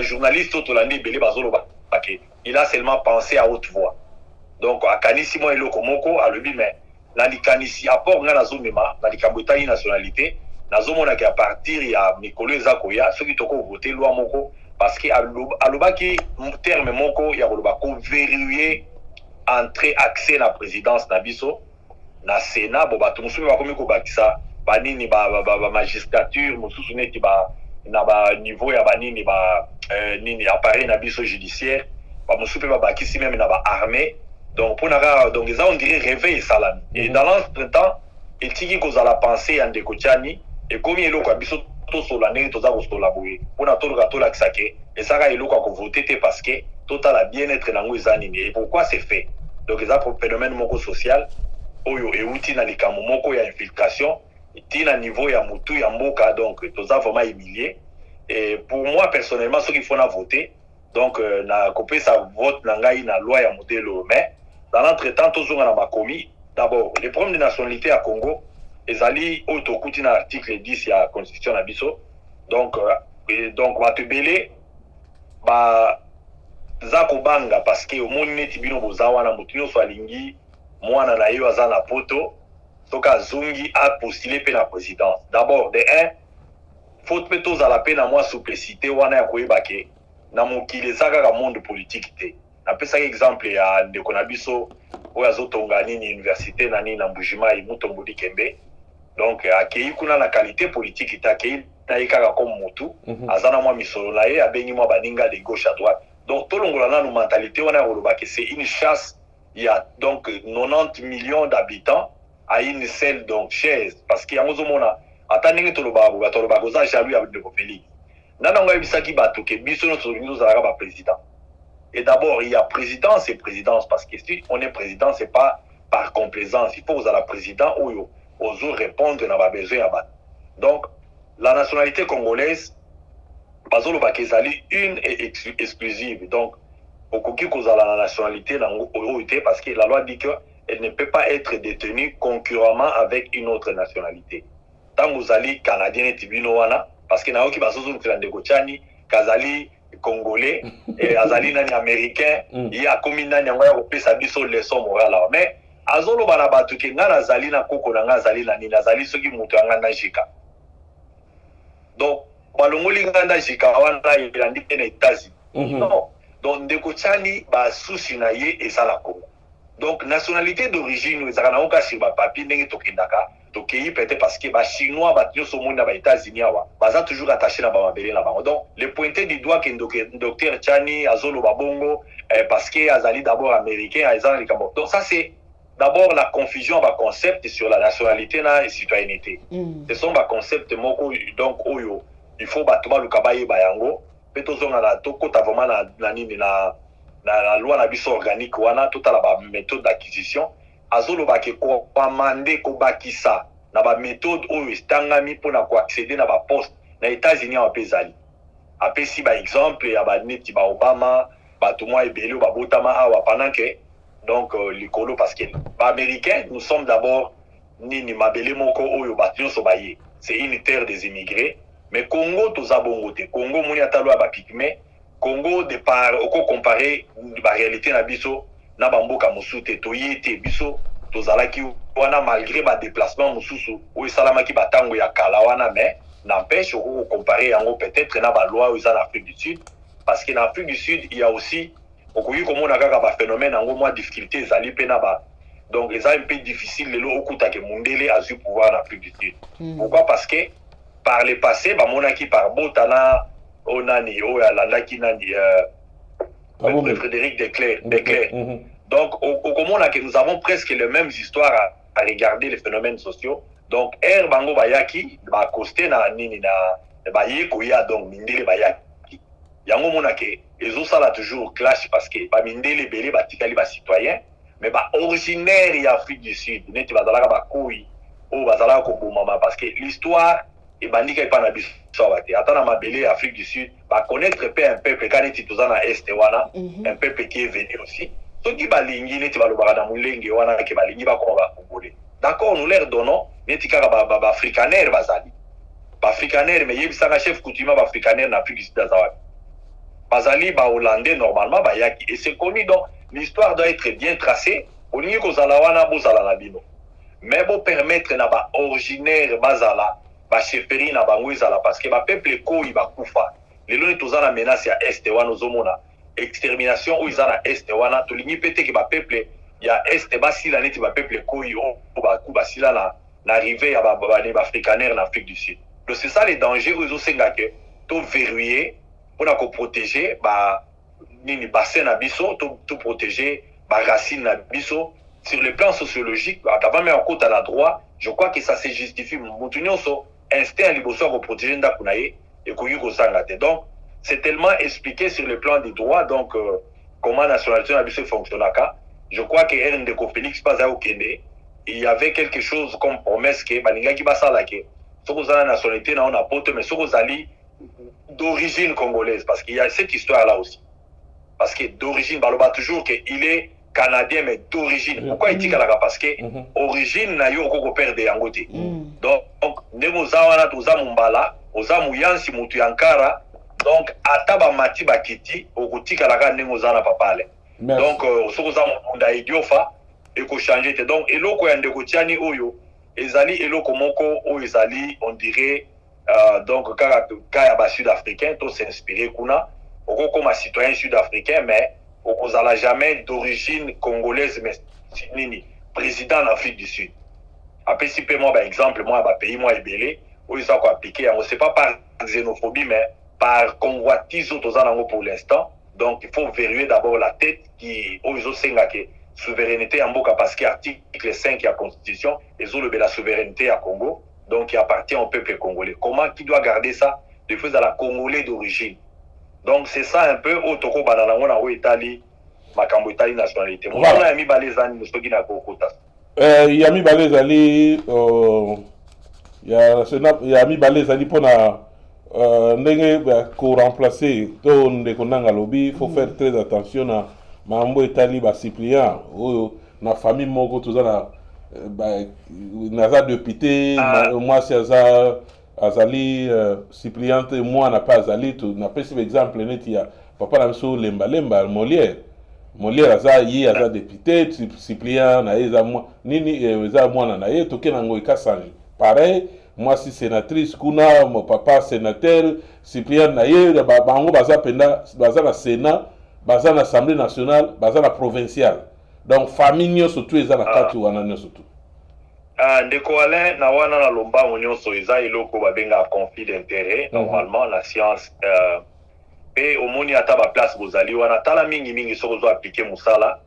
journaliste oyo tolandi ebele bazoloba ke il a seulement pensé à haute voix donc akanisi mwa eloko moko alobi mais na likanisi apport nga nazomema na likambo etali nationalité nazomonaki à partir ya mikolo eza koya soki tokovote loi moko parce que alobaki terme moko ya koloba koverrouiller entrée accès na présidence na biso na Sénat bo bato mosusu bakomi kobakisa banini magistrature mosusu neti na niveau ya banini nini appareil na biso judiciaire bamosusu mpe babakisi même na armée donc mpona donc eza on dirait réveil esalami et dans l'entretemps etiki kozala pensée ya ndeko Tchani ekomi eloko ya biso tosola ndenge toza kosola boye mpona toluka tolakisa ke ezaka eloko ya kovote te parce que totala bien-être nango eza nini et pourquoi c'est fait donc eza phénomène moko social oyo euti na likambo moko ya infiltration ti na niveau ya mutu ya mboka donc toza vraiment humilié et pour moi personnellement ceux qui font na voter donc na kopesa vote na ngai na loi ya modelo mais dans l'entretemps tozonga na makomi d'abord les problèmes de nationalité à Congo ezali oyo tokuti na article 10 ya constitution na biso donc bato ebele baza kobanga parce que omoni neti bino boza wana motu nyonso alingi mwana na ye aza na poto soki azongi apostule mpe na présidence d'abord de un faut mpe tozala mpe na mwa souplicité wana ya koyeba ke na mokili eza kaka monde politique te napesaki exemple ya ndeko na biso oyo azotonga nini université na nini na Mbujimai Mutombo Dikembe donc akei kuna na qualité politique itakei na ikaka comme mutu azana mwa misolo na ye abengi mwa baninga de gauche à droite donc tolongola nanu mentalité wana koloba que c'est une chasse. Il y a donc 90 millions d'habitants à une seule donc chaise parce qu'il y a mozomona atandenge toloba koza jaloux ya de Félix nana ngai bisaki bato ke biso no tozongi tozalaka ba président. Et d'abord il y a présidence et présidence parce que si on est président c'est pas par complaisance, il faut aux la président ou aux répondre à nos besoins à battre. Donc la nationalité congolaise bazolo bakezali une et exclusive. Donc au koki kozala la nationalité parce que la loi dit que elle ne peut pas être détenue concurremment avec une autre nationalité. Tant vous allez canadien et tibino wana parce que naoki basozo ndeko chani kazali congolais et azali nani américain il y a comme nani ngoya ko pesa biso leçon morale mais azolo bana batu ke ngana azali na koko na ngazali na nini azali soki mutu ngana jika donc balongoli ngana jika wana ilandi na États-Unis non donc ndeko chani ba susi na ye ezala Congo donc nationalité d'origine ezaka na oka sur ba papier ndenge tokendaka tokei peut-être parce que ba chinois ba tio so monde ba États-Unis awa baza toujours attaché na ba mabele na bango donc le pointer du doigt que docteur Chani azolo babongo parce que azali d'abord américain azali kambo donc ça c'est d'abord la confusion ba concept sur la nationalité na citoyenneté ce sont ba concept moko donc oyo il faut batuma lukabaye bayango petozonga na tokota vraiment na nini na la loi na biso organique wana totala ba méthode d'acquisition azolo bake ko amande ko bakisa na ba méthode oyo stangami pona ko accéder na ba poste na États-Unis en pezali apesi ba exemple ya ba neti ba Obama ba to moi ebele ba botama awa pendant que donc likolo parce que ba américain nous sommes d'abord nini mabele moko oyo batio so baye c'est une terre des immigrés mais Congo toza bongo te Congo moni atalo ba pygmée Congo de par oko comparer ba réalité na biso na bamboka musute toyete biso tozalaki wana malgré ba déplacement mususu o salamaki batango ya kala wana mais n'empêche oko comparer yango peut-être na ba loi aux en Afrique du Sud parce que en Afrique du Sud il y a aussi okoki komona kaka ba phénomène yango moi difficulté ezali pe na ba donc c'est un peu difficile lelo okuta ke mundele a eu pouvoir en Afrique du Sud pourquoi parce que par le passé ba monaki par botana onani o ya landaki nani Frédéric Declerc. Donc, au Comona, que nous avons presque les mêmes histoires à regarder les phénomènes sociaux. Donc, Bango Bayaki, Costé na nini na Bayeko ya donc Mindele Bayaki. Yango mona ke ezosa la toujours clash parce que Mindele belé batikali ba citoyen, mais originaire ya Afrique du Sud, neti bazalaka ba koyi o bazalaka ko bomama parce que l'histoire et bandika et panabiso wate atana mabele Afrique du Sud va connaître un peuple quand tu tozana est wana un peuple qui est venu aussi ceux qui balingi neti balobaka na mulenge wana ke balingi ba ko ba congolais d'accord nous leur donnons neti kaka ba africaner bazali ba africaner mais yebisanga chef coutumier ba africaner na Afrique du Sud bazali ba hollandais normalement ba yaki et c'est connu donc l'histoire doit être bien tracée olingi kozala wana bozala na bino mais bo permettre na ba originaire bazala ba chefferie na bango ezala parce que ba peuple ko iba kufa lelo ni tozana menace ya est wana ozomona extermination ou izana est wana tolingi pete ke ba peuple ya est basila neti ba peuple ko yo ba ku basila na arrivée ya ba africaner na Afrique du Sud donc c'est ça les dangers où ozosenga que to verrouiller pour ko protéger ba nini bassin na biso to protéger ba racine na biso sur le plan sociologique avant même en côté à la droit je crois que ça se justifie mutunyoso instinct liboso ko protéger ndako na ye et ko yuko sangate donc c'est tellement expliqué sur le plan des droits donc comment la nationalité na biso fonctionnaka je crois que Ndeko Félix Paza Okende il y avait quelque chose comme promesse que balingaki basala ke soko za nationalité na on a pote mais soko zali d'origine congolaise parce qu'il y a cette histoire là aussi parce que d'origine baloba toujours que il est canadien mais d'origine pourquoi il dit parce que origine na yo ko perdre yango te donc ndemo zawana toza mumbala oza muyansi mutu yankara donc ataba mati bakiti okotika la ndemo zana papale donc soko za munda idiofa et ko changer te donc eloko ya ndeko tiani oyo ezali eloko moko o ezali on dirait donc kaya ba sud-africain to s'inspirer kuna oko comme citoyen sud-africain mais okozala jamais d'origine congolaise mais nini président en Afrique du Sud apesi pe moi par exemple moi ba pays moi ebele oyo ça ko appliquer yango c'est pas par xénophobie mais par convoitise tozana pour l'instant. Donc il faut vérifier d'abord la tête qui oyo senga ke souveraineté en mboka parce que article 5 de la constitution et la souveraineté à Congo, donc il appartient au peuple congolais. Comment qui doit garder ça de fait à la Congolais d'origine. Donc c'est ça un peu au toko banana on a Italie makambo Italie nationalité. Moi on a mis balezani musogi na kokota. Yami balezali ya mi balezali pona ndenge ko remplacer to ndeko nanga lobi, faut faire très attention à mambo etali ba suppliant oyo na famille moko tozana naza député moi c'est azali suppliante moi na pas azali to na pesi exemple neti ya papa na biso lemba Molière aza ye aza député suppliant na eza moi nini eza mwana na ye toke nango ekasani pareil moi si sénatrice kuna mon papa sénateur suppliant na ye bango baza penda baza na sénat baza na assemblée nationale baza na provinciale donc famille nyonso tu eza na kati wana nyonso tu ndeko Alain na wana na lombango nyonso eza eloko babenga conflit d'intérêt normalement la science pe omoni ata ba place bozali wana tala mingi soko zo appliquer musala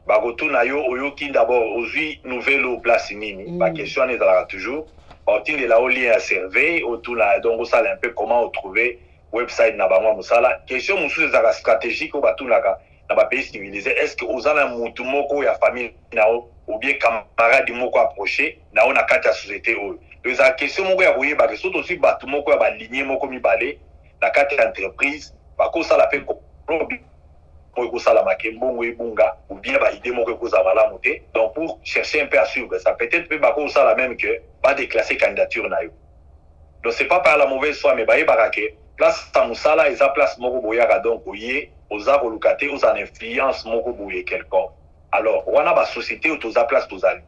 bakotuna yo oyoki d'abord ozwi nouvelle place nini ba question ezalaka toujours otinde la lien à surveiller otuna donc osala un peu comment trouver website na bango musala question mususu ezaka stratégique o batunaka na ba pays civilisé est-ce que ozana mutu moko ya famille nao ou bien camarade moko approché nao na kati ya société oyo ezaka question moko ya koyeba ke soto aussi batu moko ya ba lignée moko mibale na kati ya entreprise bakosala pe problème pour kosala makembongo ebunga ou bien ba idée moko kozala malamu te donc pour chercher un peu à suivre ça peut-être pe bakosala même que pas déclasser candidature na yo donc c'est pas par la mauvaise foi mais ba yebaka ke place ta musala eza place moko boyaka donc oye oza kolukate oza en influence moko boye quelconque alors wana ba société ou toza place tozali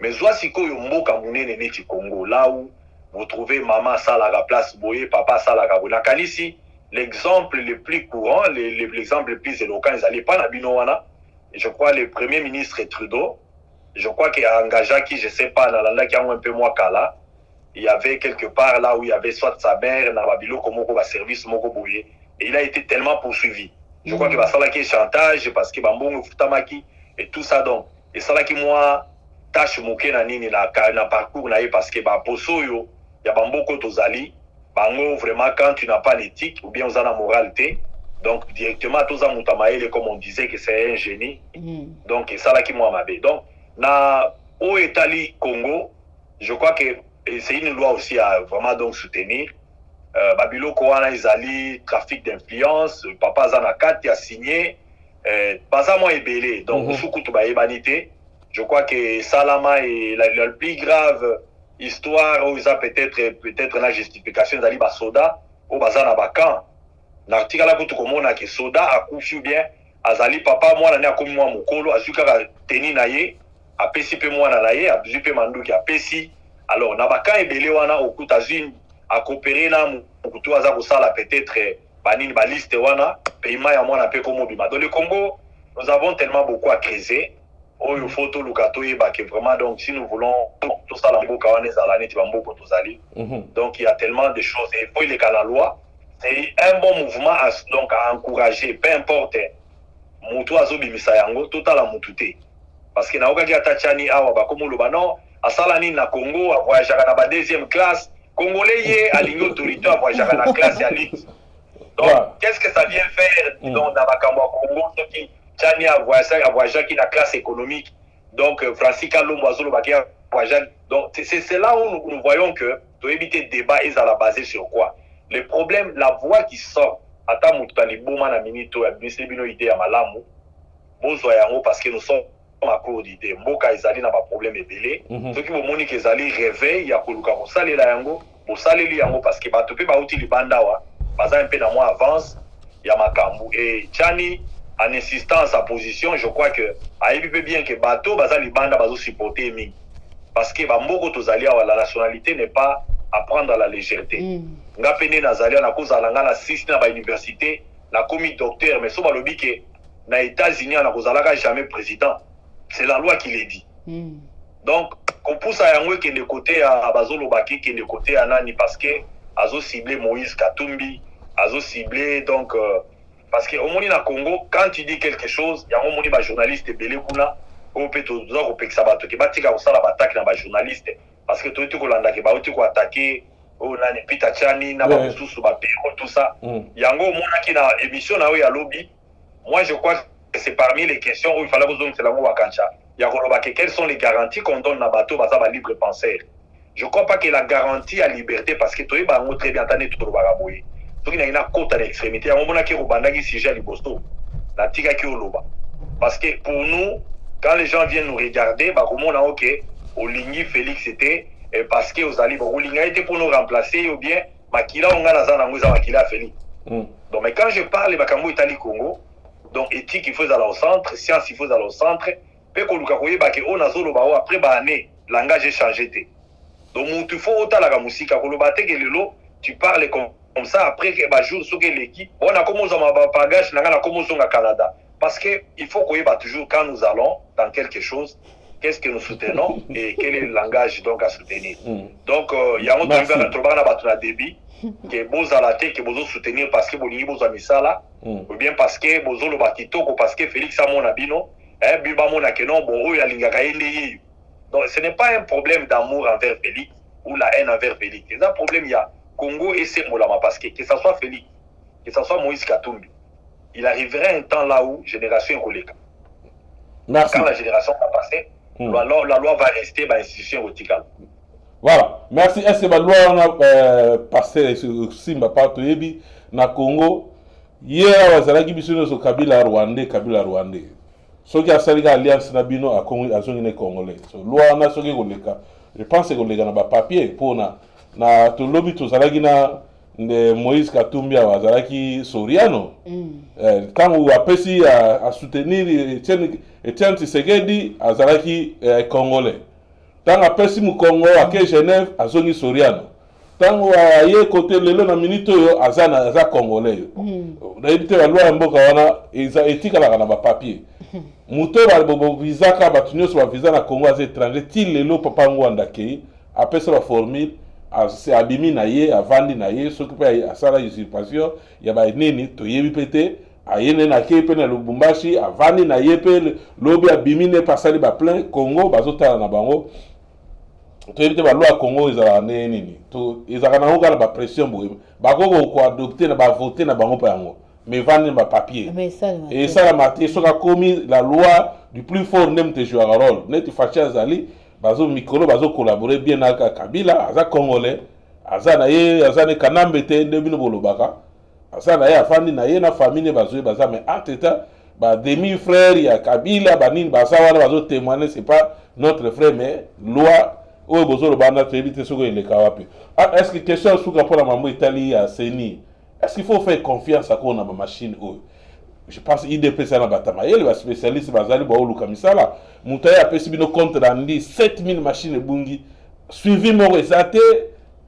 mais zwa sikoyo mboka munene neti Congo là où vous trouvez maman salaka place boye papa salaka boye nakanisi l'exemple le plus courant l'exemple le plus éloquent ils allaient pas na bino wana je crois le premier ministre Trudeau je crois qu'il a engagé qui je sais pas na landa qui a un peu moins kala il y avait quelque part là où il y avait soit sa mère na babilo komoko ba service moko boye et il a été tellement poursuivi je crois que ba sala qui chantage parce que bambongo futamaki et tout ça donc et sala qui moi tâche moke na nini na parcours na parce que ba poso yo ya bamboko tozali bango vraiment quand tu n'as pas l'éthique ou bien la moralité donc directement toza mutamaele comme on disait que c'est un génie donc et ça là qui moi mabe donc na au Italie Congo je crois que c'est une loi aussi à vraiment donc soutenir babilo ko wana izali trafic d'influence papa zana kati a signé pas à moi ebele donc sukutu ba ebanité je crois que Salama est la plus grave histoire où ils ont peut-être la justification d'ali ba soda au bazana bakan l'article là kutu komona ke soda akufi bien azali papa mwana ne akomi mwa mokolo azuka teni na ye apesi pe mwana na ye abuzi pe manduki apesi alors na bakan ebele wana okuta zine a coopérer na mukutu aza kosala peut-être banini ba liste wana paiement ya mwana pe komo bima dans le Congo nous avons tellement beaucoup à creuser oyo photo lukato yeba que vraiment donc si nous voulons tout ça la mboka wana ezala neti bamboko tozali donc il y a tellement de choses et il faut il est la loi c'est un bon mouvement donc à encourager peu importe mutu azobimisa yango totala mutu te parce que naokaki atachani awa bakomo loba non asala nini na Congo a voyager na ba deuxième classe congolais ye alingi autorité a voyager na classe ya luxe donc qu'est-ce que ça vient faire donc na bakambo Congo qui Chani a voyagé qui la classe économique donc Francis Kalombo azolo baki a voyagé donc c'est là où nous voyons que to éviter débat ils à la baser sur quoi le problème la voix qui sort ata mutani boma na minito ya bisi bino idée ya malamu bozwa yango parce que nous sommes à court d'idée mboka ezali na ba problème ebele ceux qui bomoni que ezali réveil ya koluka ko salela yango bo saleli yango parce que bato pe ba uti libanda wa baza un peu na moi avance ya makambu et Chani en insistant à sa position je crois que aibi bien que bato baza libanda bazo supporter mi parce que ba mboko tozali wa la nationalité n'est pas à prendre à la légèreté nga pene nazali na kozala nga na 6 na ba université na komi docteur mais so balobi que na États-Unis na kozalaka jamais président c'est la loi qui le dit donc pousse à yango qui de côté à Bazolo Baki qui de côté à Nani parce que azo ciblé Moïse Katumbi, azo ciblé donc parce que au monde na Congo quand tu dis quelque chose, il y a un monde ba journaliste belé kuna au peto zo ko pekisa bato ke batika ko sala attaque na ba journaliste parce que toi tu ko landa ke ba tu ko attaquer o nani Peter Chani na ba susu ba peko tout ça. Yango mona ki na émission na ya lobby. Moi je crois que c'est parmi les questions où il fallait que c'est la mot wakancha. Quelles sont les garanties qu'on donne à bateau à libre penseur? Je ne crois pas que la garantie à liberté, parce que tu es très bien entendu tout le baraboui. Donc il y a une côte à l'extrémité. Il y a un moment qui est sujet à l'Ibosto. La tiga qui est au loba. Parce que pour nous, quand les gens viennent nous regarder, on a ok, au Lingui Félix était, parce que aux alliés, au Lingui était pour nous remplacer, ou bien, Makila, on a la Makila Félix. Donc, mais quand je parle, Bakambo Italie Congo, donc éthique, il faut aller au centre, science, il faut aller au centre. Pe ko luka koyeba ke ona zolo ba après ba année langage changé té. Donc il faut autant la musique ko loba te ke lelo tu parles comme ça après que ba jour so ke l'équipe on a commencé ma bagage na commencé au Canada parce que il faut koyeba toujours quand nous allons dans quelque chose qu'est-ce que nous soutenons et quel est le langage donc à soutenir. Donc il y a un truc trouver na battu na débit que boza la té que bozo soutenir parce que bolingi bozo misala ou bien parce que bozo lo bakitoko parce que Félix Amona Bino donc ce n'est pas un problème d'amour envers Félix ou la haine envers Félix. C'est un problème, il y a Congo et c'est Molama parce que ce soit Félix, que ce soit Moïse Katumbi, il arriverait un temps là où génération est collègue. Quand la génération va passer, la loi va rester dans l'institution verticale. Voilà, merci. Est-ce que la loi a passé Simba Pato Yebi na Congo? Hier, wazalaki biso so Kabila Rwandais. Soki asali alliance na bino azongi ne congolais. So loi na soki koleka. Je pense que koleka na ba papier pona na to lobby to zalaki na Moïse Katumbi wazalaki Soriano. Quand ou apesi à soutenir Etienne Tshisekedi azalaki congolais. Tant apesi mu Congo à Genève azongi Soriano. Tango aye côté lelo na minute yo aza congolais. Na yebite ba loi mboka wana eza etika la na ba papier. Muto ba visa ka batunyo so ba visa na Congo az étranger ti lelo papa ngwanda ke apesa ba formule se abimi na ye avandi na ye so ki asala usurpation ya ba nini to yebi pete ayene na ke pe na Lubumbashi avandi na ye pe lobi abimi ne pasali ba plein Congo bazotala na bango. To éviter ba loi Congo ezala nini to ezaka na ngala ba pression boye ba ko adopter na ba voter na bango pa yango mais vendre ba papier et ça la maté soka commis la loi du plus fort nem te jouer rôle net facha azali bazo mikolo bazo collaborer bien na Kabila aza congolais aza na ye aza ne kanambe te ndebino bolobaka aza na ye afandi na ye na famille bazo baza mais ateta ba demi frère ya Kabila banini baza wana bazo témoigner c'est pas notre frère mais loi oyo bozolo bana to éviter soko eleka wapi. Est-ce que question suka pour la maman Italie à Seni est-ce qu'il faut faire confiance à quoi on a ma machine je pense IDP ça na batama yele ba spécialiste bazali ba oluka misala mutaya apesi bino compte randi 7000 machines bungi suivi mo resate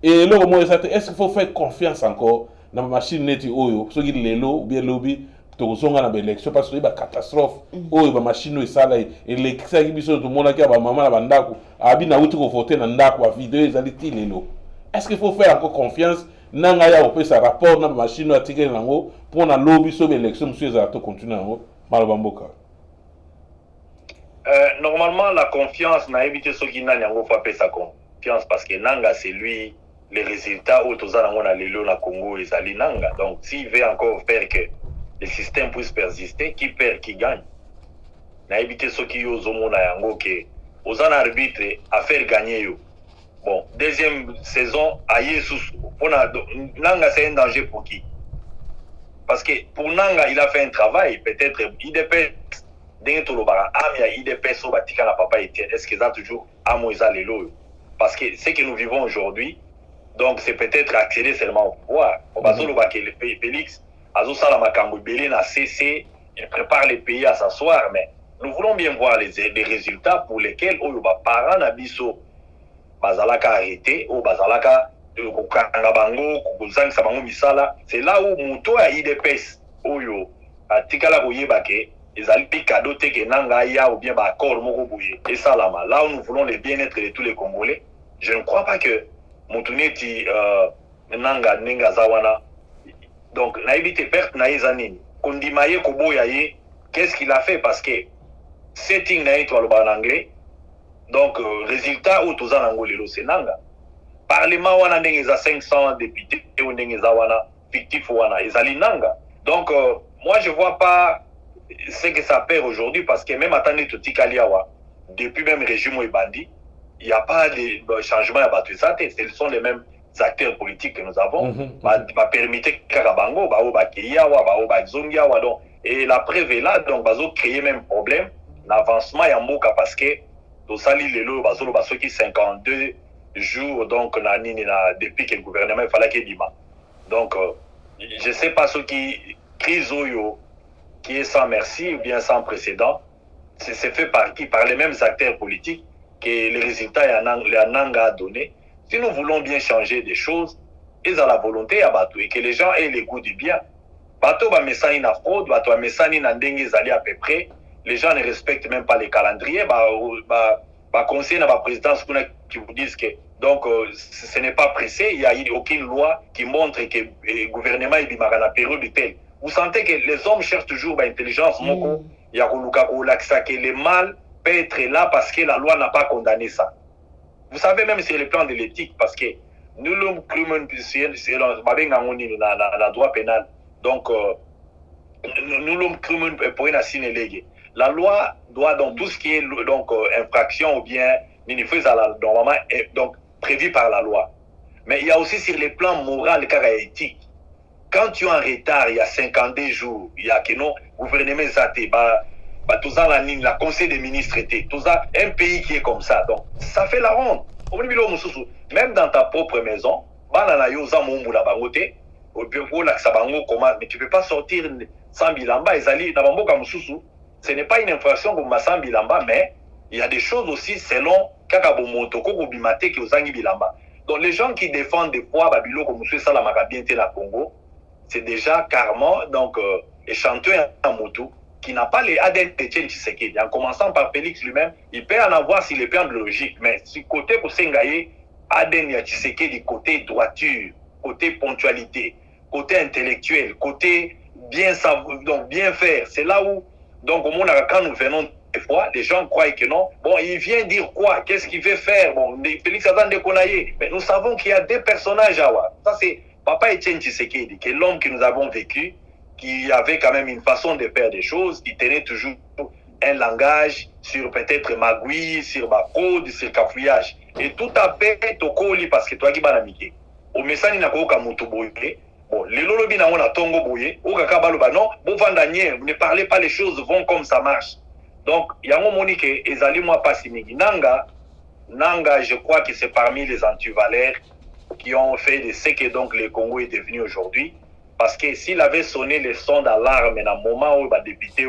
et le mo resate est-ce qu'il faut faire confiance encore na machine neti oyo soki lelo ou bien lobby tozonga na élection parce que ba catastrophe oyo ba machine esala elekisa biso to mona kia ba mama na bandako abi na uti ko voter na ndako ba vidéo ezali tilelo est-ce qu'il faut faire encore confiance nanga ya opesa rapport na machine ya tikele nango pour na lobby so élection monsieur za to continuer nango maloba mboka normalement la confiance na éviter ce qui n'a yango faut apesa confiance parce que nanga c'est lui les résultats au tozana ngona lelo na Congo ezali nanga donc s'il veut encore faire que le système puisse persister, qui perd, qui gagne. Na éviter ceux qui osent mona yango que aux arbitre à faire gagner yo. Bon, deuxième saison à Yesus. Nanga c'est un danger pour qui? Parce que pour Nanga il a fait un travail peut-être IDP d'un tout le bara amia IDP so batika na papa Etienne. Est-ce que ça toujours amoisa lelo? Parce que ce que nous vivons aujourd'hui donc c'est peut-être accéder seulement au pouvoir. On va solo ba que le Félix Azo Sala Makambo Belé n'a cessé, il prépare les pays à s'asseoir, mais nous voulons bien voir les résultats pour lesquels Oyoba parents Nabiso Bazalaka arrêté, ou Bazalaka Kangabango, Kuzang Sabango Misala, c'est là où Mouto a IDPS, Oyo, a Tikala Oyebake, ezali cadeau te ke nanga ya ou bien ba accord moko boye et ça là où nous voulons le bien-être de tous les Congolais. Je ne crois pas que Moutouneti nanga nenga zawana donc naïbi te perte na ezanini kondimaye koboya ye qu'est-ce qu'il a fait parce que setting na to aloba en anglais donc résultat ou toza nango lelo senanga parlement wana ndenge za 500 députés ou ndenge za wana fictif wana ezali nanga donc moi je vois pas ce que ça perd aujourd'hui parce que même attendez tout tikaliawa depuis même régime Ebandi il n'y a pas de changement à battre ça ce sont les mêmes acteurs politiques que nous avons ba permettre karabango ba obakiyawa ba obazongiawa donc et la preuve est là donc bazo créer même problème l'avancement ya mboka parce que to sali lelo bazolo basoki 52 jours donc na nini na depuis que le gouvernement il fallait qu'il bima donc je sais pas ce qui crise oyo qui est sans merci ou bien sans précédent c'est fait par qui par les mêmes acteurs politiques que les résultats ya nanga a donné. Si nous voulons bien changer des choses, ils ont la volonté à Batou et que les gens aient le goût du bien. Batou va messani na fraude, Batou va messani na dengue zali à peu près. Les gens ne respectent même pas les calendriers. Conseil na présidence qui vous disent que donc ce n'est pas pressé. Il n'y a aucune loi qui montre que le gouvernement est bimarana la période telle. Vous sentez que les hommes cherchent toujours l'intelligence. Moko, il y a que le mal peut être là parce que la loi n'a pas condamné ça. Vous savez même sur le plan de l'éthique, parce que nous l'homme criminel, c'est la droit pénal. Donc, nous l'homme criminel pour une assigne léguée. La loi doit donc tout ce qui est donc infraction ou bien normalement donc prévu par la loi. Mais il y a aussi sur le plan moral et éthique. Quand tu es en retard, il y a 52 jours, il y a que non gouvernement zaté, tout ça la conseil des ministres était tout ça un pays qui est comme ça donc ça fait la honte même dans ta propre maison mais tu peux pas sortir sans bilamba ce n'est pas une infraction comme sans bilamba mais il y a des choses aussi selon donc les gens qui défendent des fois babilo comme monsieur Salamaka bien la Congo c'est déjà carrément donc échantillon en moto qui n'a pas les ADN de Etienne Tshisekedi. En commençant par Félix lui-même, il peut en avoir sur le plan biologique, mais si côté pour Sengaye, ADN de Tshisekedi, côté droiture, côté ponctualité, côté intellectuel, côté bien savoir, donc bien faire, c'est là où, donc au moins quand nous venons des fois, les gens croient que non, bon, il vient dire quoi, qu'est-ce qu'il veut faire, bon, Félix Azan de Konaye, mais nous savons qu'il y a des personnages à voir. Ça c'est Papa Etienne Tshisekedi, qui est l'homme que nous avons vécu, qui avait quand même une façon de faire des choses, qui tenait toujours un langage sur peut-être magouille, sur ma code, sur cafouillage. Et tout à fait, tokoli parce que toi qui m'as amitié. Au message, n'a pas mutu boye. Bon, les lolobi n'a pas tongo boye. Au kakabalo ba non, bon vandanier, ne parlez pas les choses vont comme ça marche. Donc, il y a un moment que ezali moi pas sinigi. Nanga, je crois que c'est parmi les antivalaires qui ont fait de ce que donc le Congo est devenu aujourd'hui. Parce que s'il avait sonné les sons d'alarme dans le moment où il va député,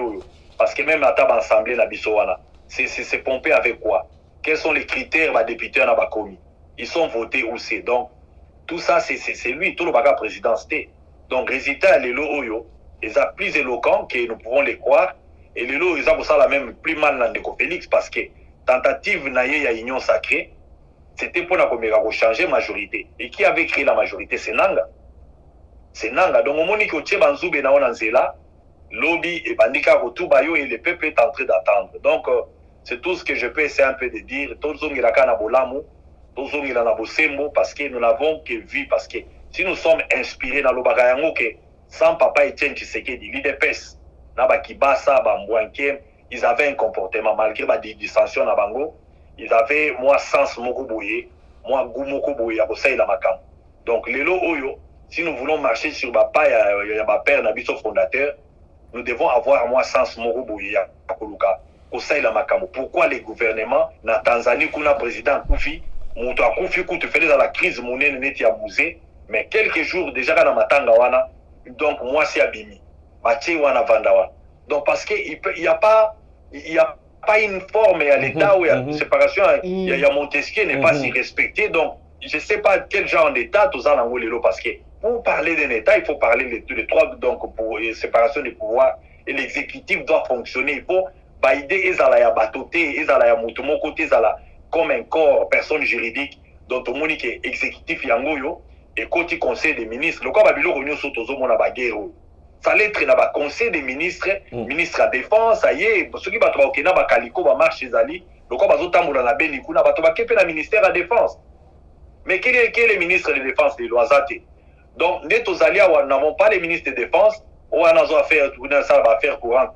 parce que même la table assemblée na Bissowana, c'est pompé avec quoi? Quels sont les critères des députés na commis? Ils sont votés où c'est? Donc, tout ça, c'est lui, tout le bagage présidence. Donc, résultat, les lots oyo, ils sont plus éloquents que nous pouvons les croire. Et les lots, ils ont ça la même plus mal dans le Félix parce que tentative naïe à union sacrée, c'était pour la changer majorité. Et qui avait créé la majorité? C'est Nanga. C'est Nanga. Donc, au moment où tu es dans Zela, lobby et bandika Rotubayo et le peuple est en train d'attendre. Donc, c'est tout ce que je peux essayer un peu de dire. Parce que nous n'avons que vu. Parce que si nous sommes inspirés dans le bagayango, sans Papa Etienne Tshisekedi, l'IDPS, ils avaient un comportement, malgré des dissensions na bango, ils avaient, moi, sens mokoboye, moi, goumokoboye, à Kosaï la makam. Donc, les lots oyo, si nous voulons marcher sur ma père Nabiso fondateur, nous devons avoir moi sens mokoboye, à Koluka, Kosaï la makam. Pourquoi les gouvernements, na Tanzanie, kuna président Koufi, Mouto Koufi, tu faisais dans la crise monnaie, neti abusé, mais quelques jours déjà dans Matanga wana, donc moi c'est Abimi, Maché wana Vandawa. Donc parce qu'il n'y a pas une forme à l'État où il y a une séparation, il y a Montesquieu n'est pas si respecté. Donc je ne sais pas quel genre d'État tout ça dans parce que pour parler d'un État, il faut parler de trois, donc pour séparation des pouvoirs et l'exécutif doit fonctionner. Il faut baïder ezala ya batoté, ezala ya mutumo côté ezala comme un corps, personne juridique dont tout le monde est exécutif yangoyo et côté conseil des ministres. Le quoi babilo réunion sur tozo mona bagero. Ça lettre na ba conseil des ministres, ministre à défense, ça y est, ceux qui battent okena ba kaliko ba marche ezali, le quoi bazo tambola na beni kuna bato ba kepe na ministère à défense. Mais quel est le ministre de défense de Loisate? Donc, nous n'avons pas les ministres de défense, on a affaires courantes,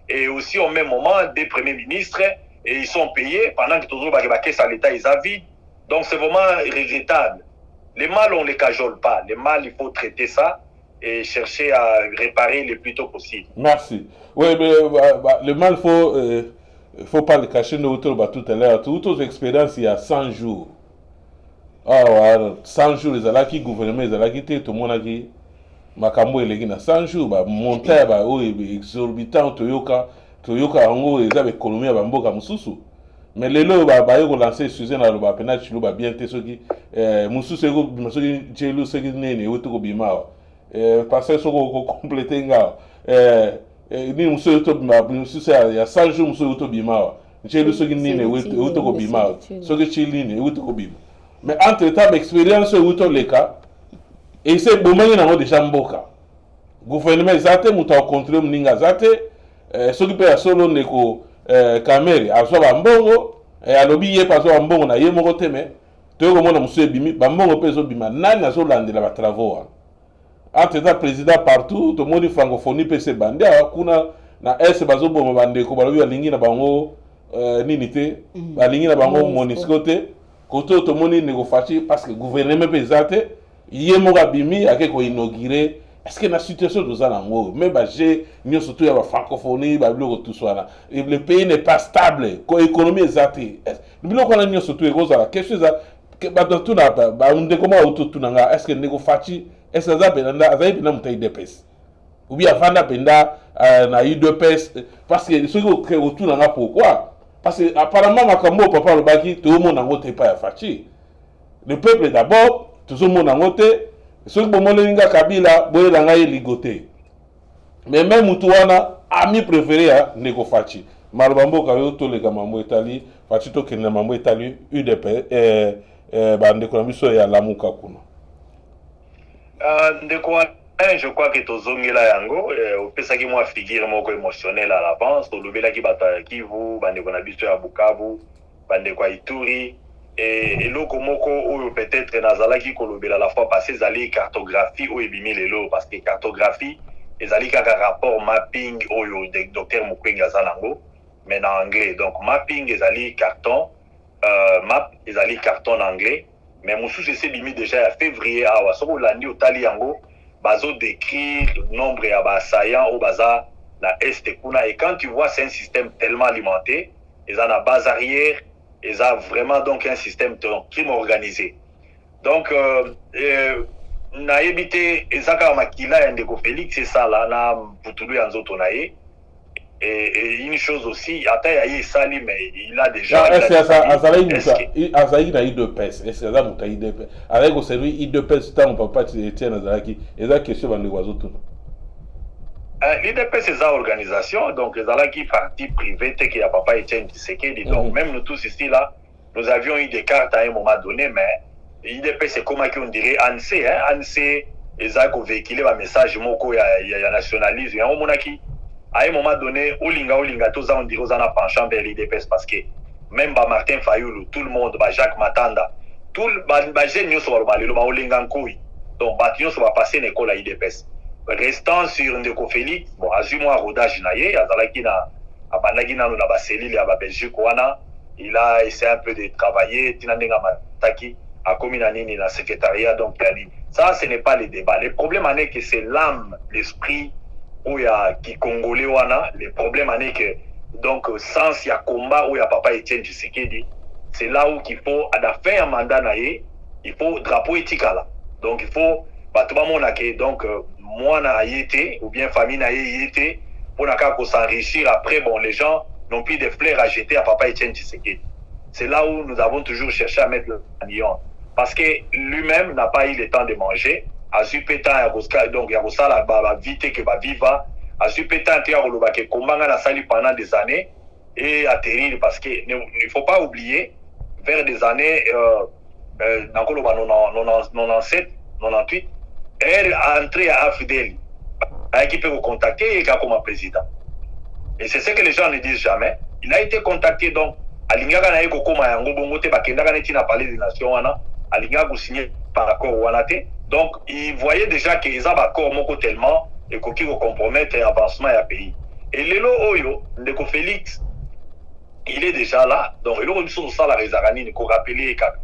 et aussi au même moment, des premiers ministres, et ils sont payés pendant que toujours l'État ils vide. Donc, c'est vraiment regrettable. Les mal, on ne les cajole pas. Les mal, il faut traiter ça et chercher à réparer le plus tôt possible. Merci. Oui, mais le mal, il faut pas le cacher, nous, tout à l'heure. Toutes nos expériences, il y a 100 jours. Ah ouais, 100 jours, les alaki gouvernement, les alaki tout le monde qui makambo eleki na 100 jours, bah monter bah exorbitant Toyoka ango ils avaient économie ba mboka mususu. Mais lelo bah yo lancer sujet na ba pena chilo ba bien te soki mususu ego soki jelo soki nene woto ko bima. Parce que soko compléter nga ni mususu to mususu ya 100 jours mususu to bima. Jelo soki nene woto ko bima. Soki chiline woto ko bima. Mais entre-temps, l'expérience est le cas. Et c'est bon, il y a déjà mboka. Gouvernement zate muta contrôle mninga zate. Ce qui peut solo neko kamere azoba mbongo et alobi ye paso mbongo na ye moko teme. To ko mona musu ebimi, ba mbongo peso bima nani azolandela ba travaux. Entre-temps, président partout, to moni francophonie pese bande kuna na est bazo bomo bande ko balobi balingi na bango nini te, balingi na bango monisco te. Côté tout le monde négocie parce que le gouvernement pesate, il est mort abîmé, il a inauguré. Est-ce que la situation de ça même j'ai nous surtout la francophonie, tout ça le pays n'est pas stable, l'économie est zatée. Nous qu'on a nous surtout la question que dans tout là, on dit comment tout nanga, est-ce que négocie, est-ce que ça benda, ça benda mutaï de pes. Ou bien avant benda na eu de pes parce que ce que autour nanga pourquoi? Parce que apparemment, Makambo, papa, le baki, tout le monde n'a pas fachi. Le peuple d'abord, tout le monde n'a pas fait. Ce que Momolinga Kabila, Boye Langaye ligoté. Mais même Moutouana, ami préféré, n'est pas fachi. Malbambo, Kayo, tous les gamambo Italie, Fachi to Kenamambo Italie, UDP, Bandekonami Soya Lamuka Kuna. Je crois que tozongela yango opesaki mwa figure moko émotionnelle à l'avance tolobelaki bato ya Kivu bandeko na biso ya Bukavu bandeko ya Ituri et eloko moko oyo peut-être nazalaki kolobela la fois passée ezali cartographie oyo ebimi lelo parce que cartographie ezali kaka rapport mapping oyo docteur Mukwege aza nango mais en anglais donc mapping ezali carton map ezali carton en anglais mais mosusu ese bimi déjà ya février awa soko olandi otali yango bazo décrire le nombre de assaillants au bazar la Est kuna et quand tu vois c'est un système tellement alimenté ils ont la base arrière ils ont vraiment donc un système de crime organisé donc na évité ezaka makila ndeko Félix c'est ça là na putulu ya nzoto na ye et une chose aussi ata ya ye sali mais il a déjà est-ce que ça azali na de pes est-ce que ça muta de pes avec au service de pes tant papa Etienne azalaki eza question bande oiseau tout l'IDP c'est ça organisation donc ezalaki partie privée te que ya papa Etienne Tshisekedi donc même nous tous ici là nous avions eu des cartes à un moment donné mais l'IDP c'est comme on dirait ANC ANC ezako véhiculer un message moko ya nationalisme ya omonaki à un moment donné, Olinga, tous on dirait aux en penchant vers l'IDPS parce que même Martin Fayoulou, tout le monde, Jacques Matanda, tout le génie sur le Olinga Nkoui. Donc, Batiyon va passer l'école à l'IDPS. Restant sur Ndeko Félix, bon, azuma rodage naye, azalaki na abandaki na baseli ya Belgique wana, il a essayé un peu de travailler, tinandenga mataki, a commis na nini na secrétariat donc ça ce n'est pas le débat. Le problème est que c'est l'âme, l'esprit où il y a qui congolais wana le problème est que donc sans il y a combat où il y a papa Etienne Tshisekedi c'est là où qu'il faut à la fin un mandat naé il faut drapeau éthique là donc il faut bato ba mona que donc moi na yété ou bien famille na yété pour naka ko s'enrichir après bon les gens n'ont plus de fleurs à jeter à papa Etienne Tshisekedi c'est là où nous avons toujours cherché à mettre le lion parce que lui-même n'a pas eu le temps de manger à Zupeta donc il y a ça là vite que va vivre azwi mpe tante ya koloba ke komba nga nasali pendant des années et atterrir parce que il faut pas oublier vers des années nakoloba 97 98 elle a entré à AFDL ayaki mpe kocontacter eka comme président et c'est ce que les gens ne disent jamais. Il a été contacté donc alingaka na ye kokoma yango bongo te bakendaka neti na palais des nations wana alingaka kosigner par accord wana te. Donc il voyait déjà que eza bakor moko tellement ekoki compromettre avancement ya pays. Et lelo oyo ndeko Félix il est déjà là. Donc eloko biso tosala rezaka nini korappeler kaka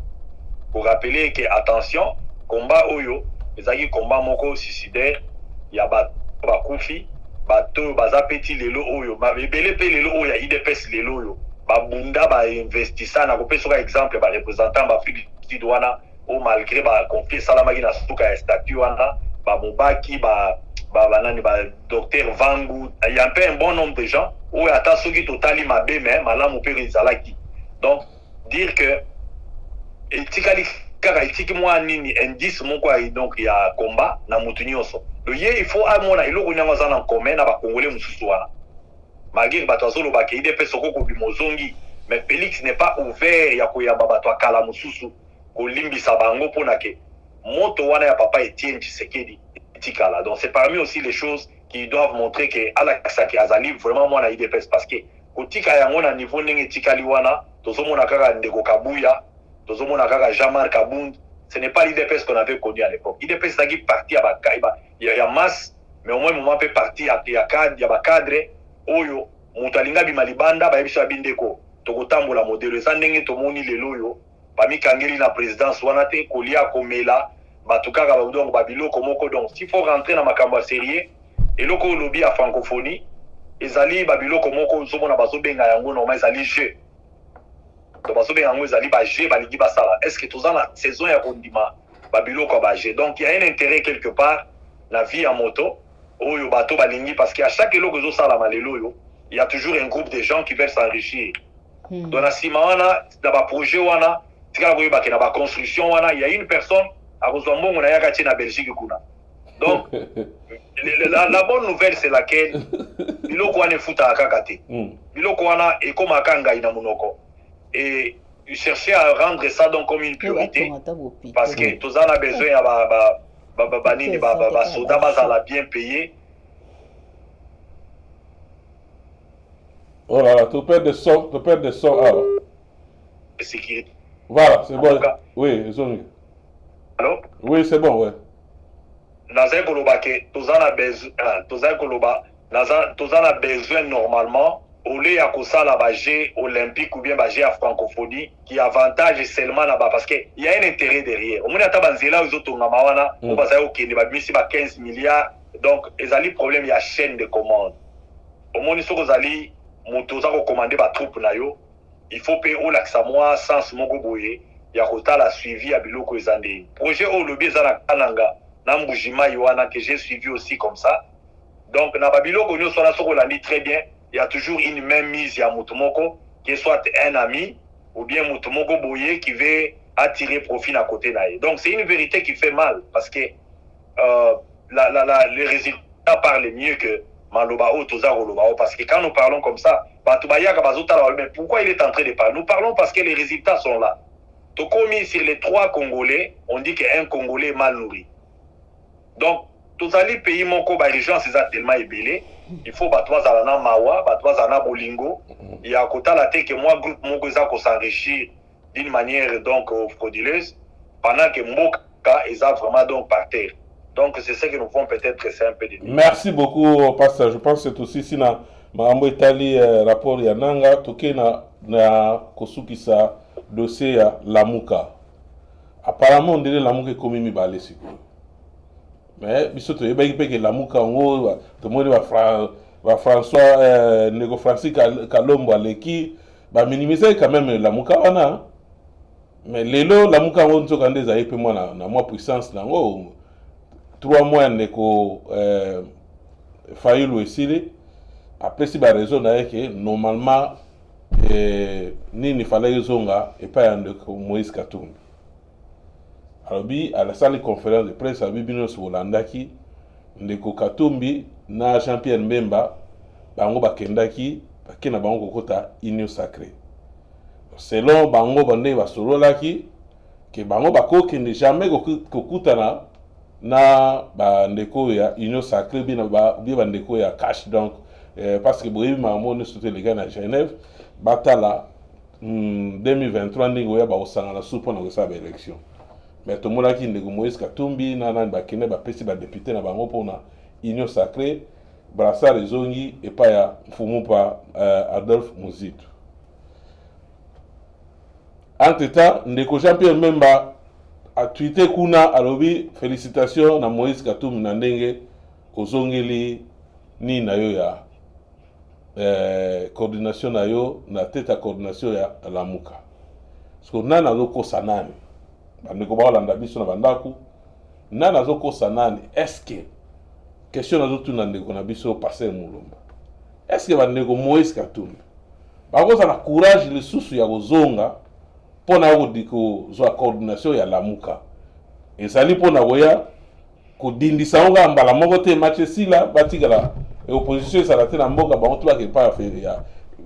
korappeler que attention combat oyo ezalaki combat moko suicidaire ya bato bakufi bato baza peti lelo oyo ebele mpe lelo oyo ya IDPS lelo oyo babunda bainvestissa na kopesa ka exemple barepresentant baafrike du sud wana o malgré baconflit esalamaki na suka ya statut wana bamobaki banani badocteur Vangu il y a un bon nombre de gens oyo ata soki totali mabe me malamu mpe ezalaki. Donc dire que etikali kaka etiki mwa nini indice moko donc ya combat na mutu nyonso le ye il faut amona eloko nyango aza na commun na bakongolais mosusu wana malgré bato azoloba ke IDPS soko kobima ozongi mais Félix n'est pas ouvert ya koyamba bato akala mosusu kolimbisa bango mpona ke moto wana ya papa Etienne Tshisekedi etikala. Donc c'est parmi aussi les choses qui doivent montrer que alakisaki azali vraiment mwana IDPS parce que kotika yango na niveau ndenge etikali wana tozomona kaka ndeko Kabuya tozomona kaka Jean-Marc Kabund. Ce n'est pas l'IDPS qu'on avait connu à l'époque. IDPS est parti il y a masse, mais au moins moment peut partir il y a cadre oyo mutalinga bimalibanda ba yebisa bindeko tokotambola modelo eza ndenge tomoni lelo yo bami kangeli na présidence wana te kolia komela batukaka donc babiloko moko. Donc s'il faut rentrer dans makambo sérieux eloko lobby à francophonie ezali babiloko moko zomona bazobenga yango normal ezali jeu. Donc bazobenga yango ezali ba jeu baligi basala. Est-ce que tous la saison ya kondima babiloko ba jeu. Donc il y a un intérêt quelque part la vie en moto oyo bato balingi parce qu'à chaque eloko ezosala malelo yo il y a toujours un groupe de gens qui veulent s'enrichir. Donc na sima wana na ba projet wana tikala koyeba ke na ba construction wana il y a une personne à kozwa mbongo na yaka tina Belgique kuna. Donc la bonne nouvelle c'est laquelle biloko wana efuta kaka te. Biloko wana ekoma kanga ina munoko. Et chercher à rendre ça donc comme une priorité parce que tous en a besoin ya ba soda bazala bien payé. Oh là là, tu perds des sons alors. Sécurité. Voilà, c'est bon. Oui, ils ont. Allô? Oui, c'est bon, ouais. Naza koloba ke tozana besoin normalement au lieu ya kosala ba jeux olympique ou bien ba jeux à francophonie qui avantage seulement là-bas parce que il y a un intérêt derrière. Au moins ata banzela ozotonga mawana o baza okende ba bimisi ba 15 milliards. Donc ezali problème ya chaîne de commande. Au moins soko ozali moto za ko commander ba troupe na yo il faut payer au laksa moi sans moko boye ya kotala suivi ya biloko ezande. Projet au lobby za na kananga na mbujima yoana que j'ai suivi aussi comme ça. Donc na babiloko nyo sona soko landi très bien. Il y a toujours une même mise à Moutomoko, qui soit un ami, ou bien Moutomoko Boye qui veut attirer profit à côté d'elle. Donc c'est une vérité qui fait mal, parce que les résultats parlent mieux que Maloba ou Toza Rolobao, parce que quand nous parlons comme ça, mais pourquoi il est en train de parler? Nous parlons parce que les résultats sont là. Tokomi sur les 3 Congolais, on dit qu'un Congolais est mal nourri. Donc, tous les pays moko ba les gens c'est tellement ébélé. Il faut battre zalana mawa, battre zalana bolingo. Il y a côté la tête que moi groupe moko za ko s'enrichir d'une manière donc frauduleuse pendant que Moka est vraiment donc par terre. Donc c'est ce que nous pouvons peut-être c'est un peu de. Merci beaucoup pasteur. Je pense que c'est aussi si na mambo Italie rapport ya nanga toke na kosukisa dossier ya Lamuka. Apparemment on dirait Lamuka comme mibale siko. Mais biso to yeba ki Lamuka ngo to moni ba François Nego Francis Kalombo aleki ba minimiser quand même Lamuka wana. Mais lelo Lamuka ngo nzoka ndeza yepe mwana na moi puissance nango 3 mois ndeko Fayulu esili après si ba raison na yeke normalement nini fallait zonga et pas un de Moïse Katumbi. Alors à la salle de conférence de presse à Bibino Solandaki ndeko Katumbi na Jean-Pierre Mbemba bango bakendaki bakena bango kokota union sacrée selon bango bande basololaki ke bango bakokende jamais kokutana na bandeko ya union sacrée bina bandeko ya cash donc parce que boyebi makambo nyonso te elegani na Genève batala 2023 ndenge oya bakosangana su mpona kosala baélection mais tomonaki ndeko Moïse Katumbi na nani bakende bapesi badepute na bango mpona union sacrée brassard ezongi epai ya mfumu pa Adolphe Muzitu. Entre-temps, ndeko Jean-Pierre Mbemba a tweeté kuna alobi félicitations na Moïse Katumbi na ndenge ozongeli ni na yo ya coordination na yo na tête ya coordination ya Lamuka. Parce que nana azokosa nani bandeko baolanda biso na bandaku nana azokosa nani est-ce question nazotuna ndeko na biso Passer Mulumba est-ce que bandeko Moïse Katumbi bakoza na courage lisusu ya kozonga pona kozwa coordination ya Lamuka ezali pona koya kodindisa ngo mbala moko te match sila batigala opposition ezala te na mboka bango to bakepa ya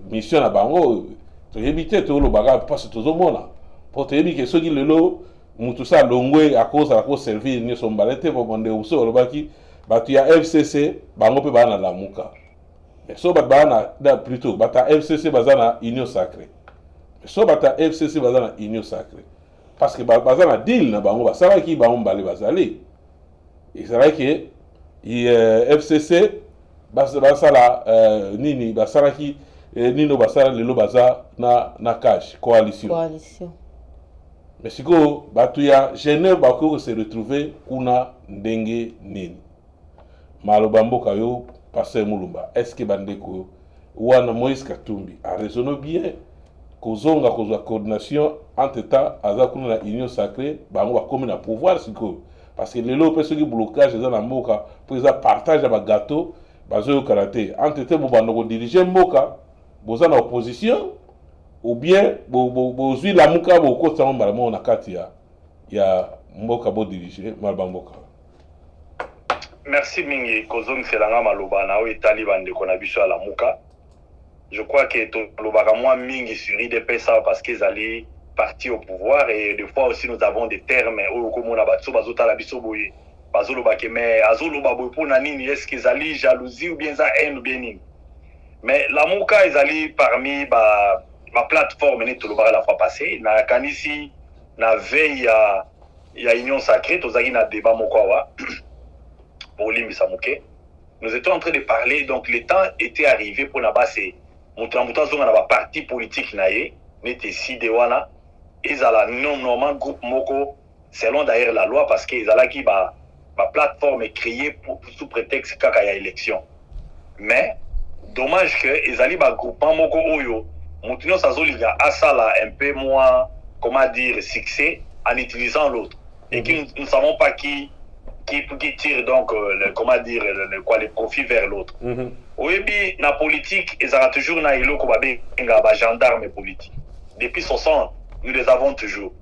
mission na bango toyebi te tolobaka parce tozomona po toyebi ke soki lelo mutu sa longwe akozala koservir nyonso mbala te po bande uso olobaki batu ya FCC bango pe bana Lamuka mais so bana plutôt bata FCC bazana union sacrée mais so bata FCC bazana union sacrée parce que bazana deal na bango basalaki bango mbale bazali ezalaki FCC basala nini basalaki nino basala lelo baza na cash coalition mais siko batu ya Genève bako se retrouver kuna ndenge nini maloba mboka yo Passer Mulumba est-ce que bandeko wana Moïse Katumbi a raisonné bien kozonga kozwa coordination entre temps aza kuna na union sacrée bango bakomi na pouvoir siko parce que lelo pe soki blocage eza na mboka po eza partage ya bagâteau bazoyokana te entre temps bobanda kodiriger mboka boza na opposition ou bien bozwi Lamuka bokosango mbala moko na kati ya mboka bodirige maloba mboka. Merci mingi kozongiselanga maloba na oyo etali bandeko na biso ya Lamuka. Je crois que tolobaka mwa mingi sur IDPS parce qu'ils allaient parti au pouvoir et des fois aussi nous avons des termes oyo komona batso bazotala biso boye bazolobake mais azoloba boye pona nini est-ce qu'ils allaient jalousie ou bien ça haine ou bien nini mais Lamuka ils allaient parmi ma plateforme ne tolobaka la fois passée na kanisi na veille ya union sacrée tozaki na débat mokowa nous étions en train de parler, donc le temps était arrivé pour Nabase. Moutamoutazon a un parti politique naïe, n'était si de wana, ils ont non normal groupe Moko, selon d'ailleurs la loi, parce qu'ils ont qui ma plateforme est créée sous prétexte qu'il y a élection. Mais, dommage que ils ont un groupement Moko Oyo, Moutino Sazoliga a ça là un peu moins, comment dire, succès en utilisant l'autre. Et que nous ne savons pas qui tire donc comment dire les profits vers l'autre. Oui, la politique, ils ont toujours na ilo ko ba gendarme politique. Depuis 60, nous les avons toujours.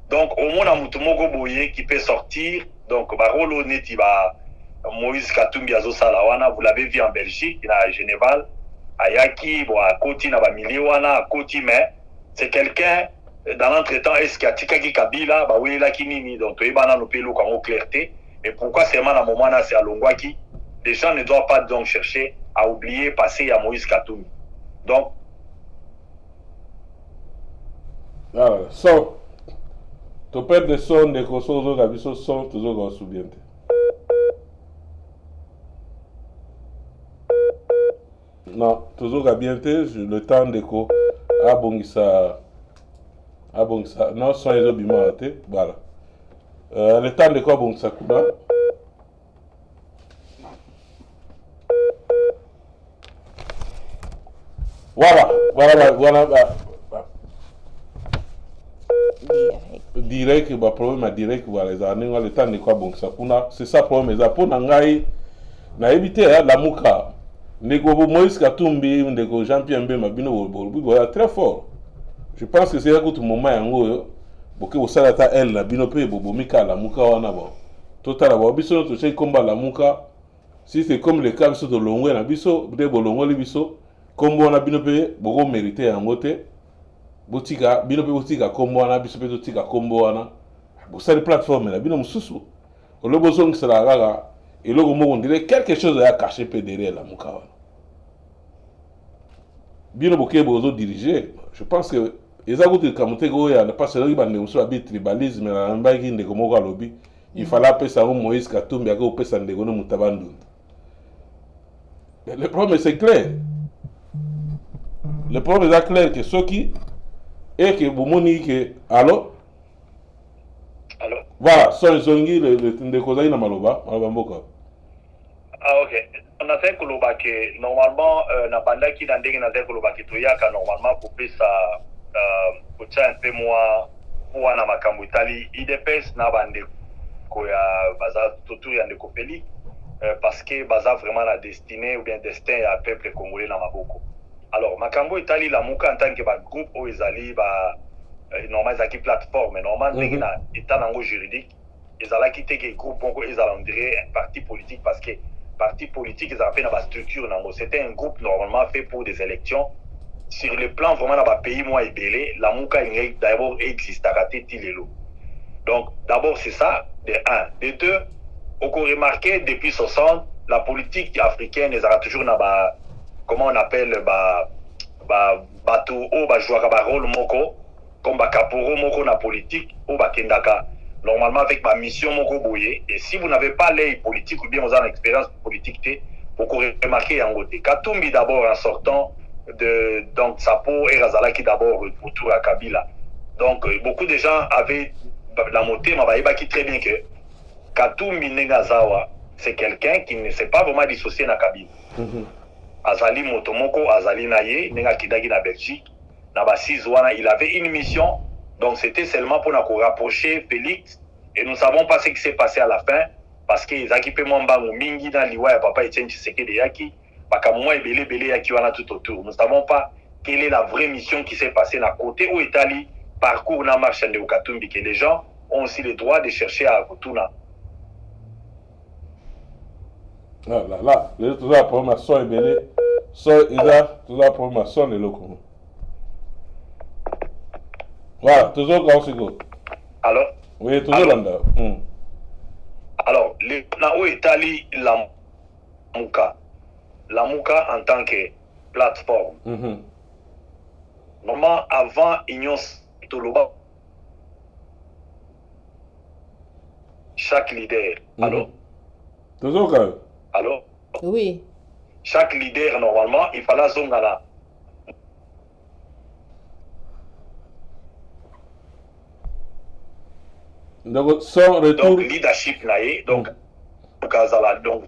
Donc au moins na mutu moko boye qui peut sortir donc ba rolo neti ba Moïse Katumbi azo sala wana, vous l'avez vu en Belgique, na Généval, ayaki bo a koti na ba miliwana a koti mais c'est quelqu'un dans l'entretemps est-ce qu'il y a Tikaki Kabila ba oui la kinini donc to ebana no pelo ko clarté. Mais pourquoi seulement à un moment là c'est à Longwaki? Les gens ne doivent pas donc chercher à oublier passer à Moïse Katumbi. Donc so to perdre de son de kosozo gabiso son toujours go subiente. Non, toujours gabiente le temps de ko abongisa non son ezo bimate voilà. Le temps de quoi bon ça coupa. Voilà. Direct, bah problème direct voilà les années le temps de quoi bon ça kuna c'est ça problème ça pour nangai na éviter Lamuka ndeko Moïse Katumbi ndeko Jean-Pierre Mbemba bino voilà très fort. Je pense que c'est là que tout moment yango boke osala ta elle na bino pe bobomika Lamuka wana bo totala bo biso to sei komba Lamuka si c'est comme le cas de Longwe na biso, de Bolongo li biso, kombo na bino pe boko mérité yango te. Botika bino pe botika kombo na biso pe botika kombo wana. Bosali plateforme na bino mususu. Olobo zongi sala gaga eloko moko ndire quelque chose ya caché pe derrière la muka wana. Bino boke bozo diriger, je pense que ezakuti kamutego ya parce que ba ndeko so abi tribalisme na mbaki ndeko moko alobi. Il fallait appeler ça Moïse Katumbi à cause de Ndégono Moutabandou. Le problème c'est clair. Le problème est clair que ceux qui et que vous moni que allô. Allô. Voilà, son zongi le Ndékozaï na maloba, maloba. Ah ok. On a fait koloba que normalement na banda qui dans na fait koloba que toyaka normalement pour ça pour ça un peu moins pour na makambo Italie, IDPS na bande ya baza autour ya ndeko peli parce que baza vraiment la destinée ou bien destin ya peuple congolais na maboko. Alors makambo Italie la muka en tant que ba groupe o ezali ba normal ezaki plateforme normal ndenge na état nango juridique ezalaki te que groupe bongo ezala on dirait un parti politique parce que parti politique ezala pe na ba structure nango c'était un groupe normalement fait pour des élections sur le plan vraiment na ba pays moi ebele la muka d'abord existera te tilelo. Donc, d'abord, c'est ça, de un. De deux, on peut remarquer, depuis 60, la politique africaine, elle a toujours, comment on appelle, bateau, ou jouer un rôle moko, comme caporo moko na politique, ou kendaka, normalement avec ma mission moko boye. Et si vous n'avez pas l'œil politique, ou bien vous avez une expérience politique, vous pouvez remarquer en côté. Katumbi d'abord en sortant de donc Sapo et Razalaki d'abord autour à Kabila. Donc, beaucoup de gens avaient la montée m'a qui très bien que Katumbi Negazawa c'est quelqu'un qui ne s'est pas vraiment dissocié na Kabila. Azali Motomoko Azali Naye Nenga Kidagi na Belgique na Basizwana il avait une mission donc c'était seulement pour nous rapprocher Félix et nous savons pas ce qui s'est passé à la fin parce que Zaki pe Mwamba Mingi dans liwa ya papa Etienne Tshisekedi yaki bakamwa ebele bele yaki wana tout autour. Nous savons pas quelle est la vraie mission qui s'est passée na côté où Italie parcours na marche de Katumbi que les gens ont aussi le droit de chercher à Kutuna. Là, tout ça pour ma soeur belé, soeur Isa, tout ça pour ma soeur les locaux. Voilà, toujours quand c'est go. Alors. Oui, toujours là. Alors, na où Italie la muka en tant que plateforme. Normalement avant Union Toloba. Chaque leader. Allô? Toujours quand? Allô? Oui. Chaque leader, normalement, il fallait zongala. Donc, sans retour. Donc, leadership, naïe, donc, Kazala, donc.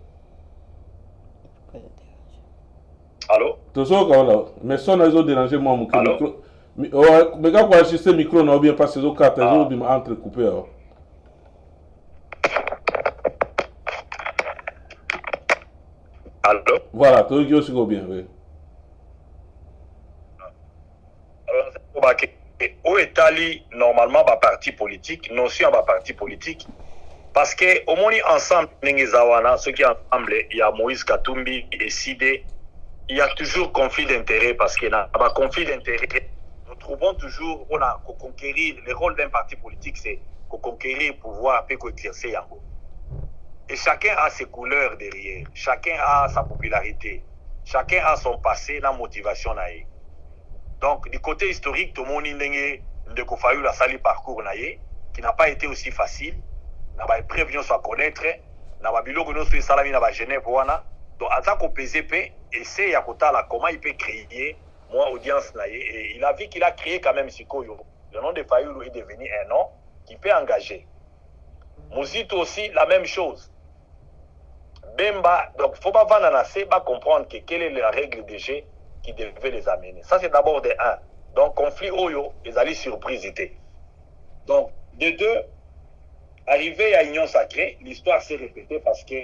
Allô? Toujours quand là. Mais sans réseau déranger moi, mon micro. Mais quand on ajuste le micro, on a bien passé aux cartes, ils ont entrecoupé. Allô? Voilà, tout le monde bien, oui. Alors, où est allé normalement ma parti politique, non si un parti politique, parce que au moins ensemble, ceux qui ensemble, il y a Moïse Katumbi et Sidé, il y a toujours conflit d'intérêts parce qu'il y a un conflit d'intérêts. Nous trouvons toujours, on a conquérir, le rôle d'un parti politique, c'est conquérir le pouvoir et exercer Yango. Et chacun a ses couleurs derrière, chacun a sa popularité, chacun a son passé, la motivation. Donc, du côté historique, tout le monde a eu la sali parcours qui n'a pas été aussi facile. N'a pas prévenu soit connaître, n'a pas bilo que nous sommes salami n'a pas Genève wana. Donc, en tant que PZP, essaye à côté là comment il peut créer moi audience et il a vu qu'il a créé quand même Sikoyo. Le nom de Fayoulou est devenu un nom qui peut engager. Mouzito aussi la même chose. Bemba, donc faut pas vendre assez, pas comprendre que quelle est la règle de jeu qui devait les amener. Ça c'est d'abord de un. Donc conflit Oyo, ils allaient surprise était. Donc de deux, arrivé à Union Sacrée, l'histoire s'est répétée parce que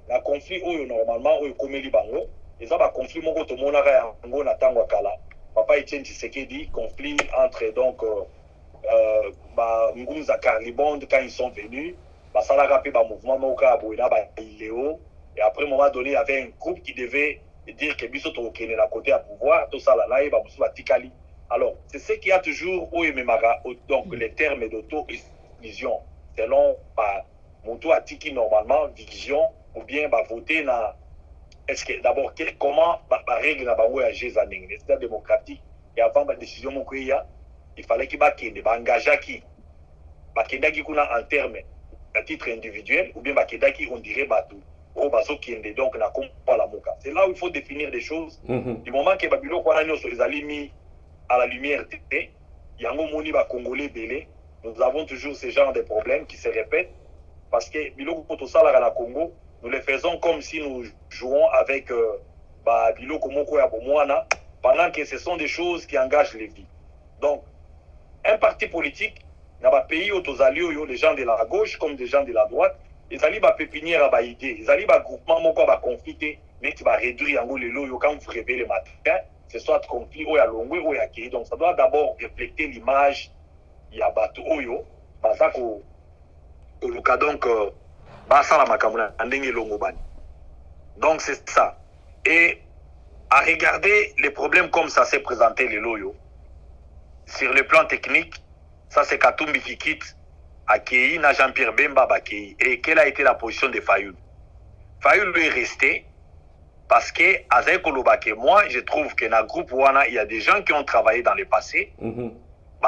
la conflit Oyo normalement Oyo Komeli Bango, ils ont un conflit Mongo Tomonara Yango Natango Kala. Papa Etienne Tshisekedi, conflit entre donc Ngunza Carlibond quand ils sont venus. Basala rapé ba mouvement Moka Aboina ba Iléo Et après, à un moment donné, il y avait un groupe qui devait dire que Biso Tokene la côté à pouvoir, tout ça, là, il va vous Tikali. Alors, c'est ce qu'il y a toujours au Ememara, donc les termes d'auto-vision, selon Moto Atiki normalement, vision, ou bien voter na. Est-ce que d'abord, comment la règle n'a pas voyagé à l'état démocratique et avant la décision, il fallait qu'il engage qui en termes à titre individuel ou bien qui on dirait bateau au bateau qui est donc na pas la moka. C'est là où il faut définir des choses. Du moment que Babylone les a mis à la lumière, il y a un moment Congolais belé. Nous avons toujours ce genre de problèmes qui se répètent parce que Biloko Potosala à la Congo, nous les faisons comme si nous jouons avec Biloko Moko ya Bomwana, pendant que ce sont des choses qui engagent les vies. Donc, un parti politique, dans un pays où les gens de la gauche comme des gens de la droite, ils allaient pépinière à idée, ils allaient groupement moko à confliter, mais tu vas réduire en les lots quand vous réveillez le matin, ce soit conflit ou à Longwe ou à Kiri. Donc, ça doit d'abord refléter l'image, il y a Bato Oyo, Basako, Oluka donc, Basala Makamuna, Andenge Longobani. Donc, c'est ça. Et à regarder les problèmes comme ça s'est présenté les loyaux, sur le plan technique, ça c'est Katumbi qui quitte Akei, na Jean-Pierre Bemba Bakei. Et quelle a été la position de Fayoul? Fayoul lui est resté parce que, avec Kolobake, moi je trouve que dans le groupe Wana, il y a des gens qui ont travaillé dans le passé.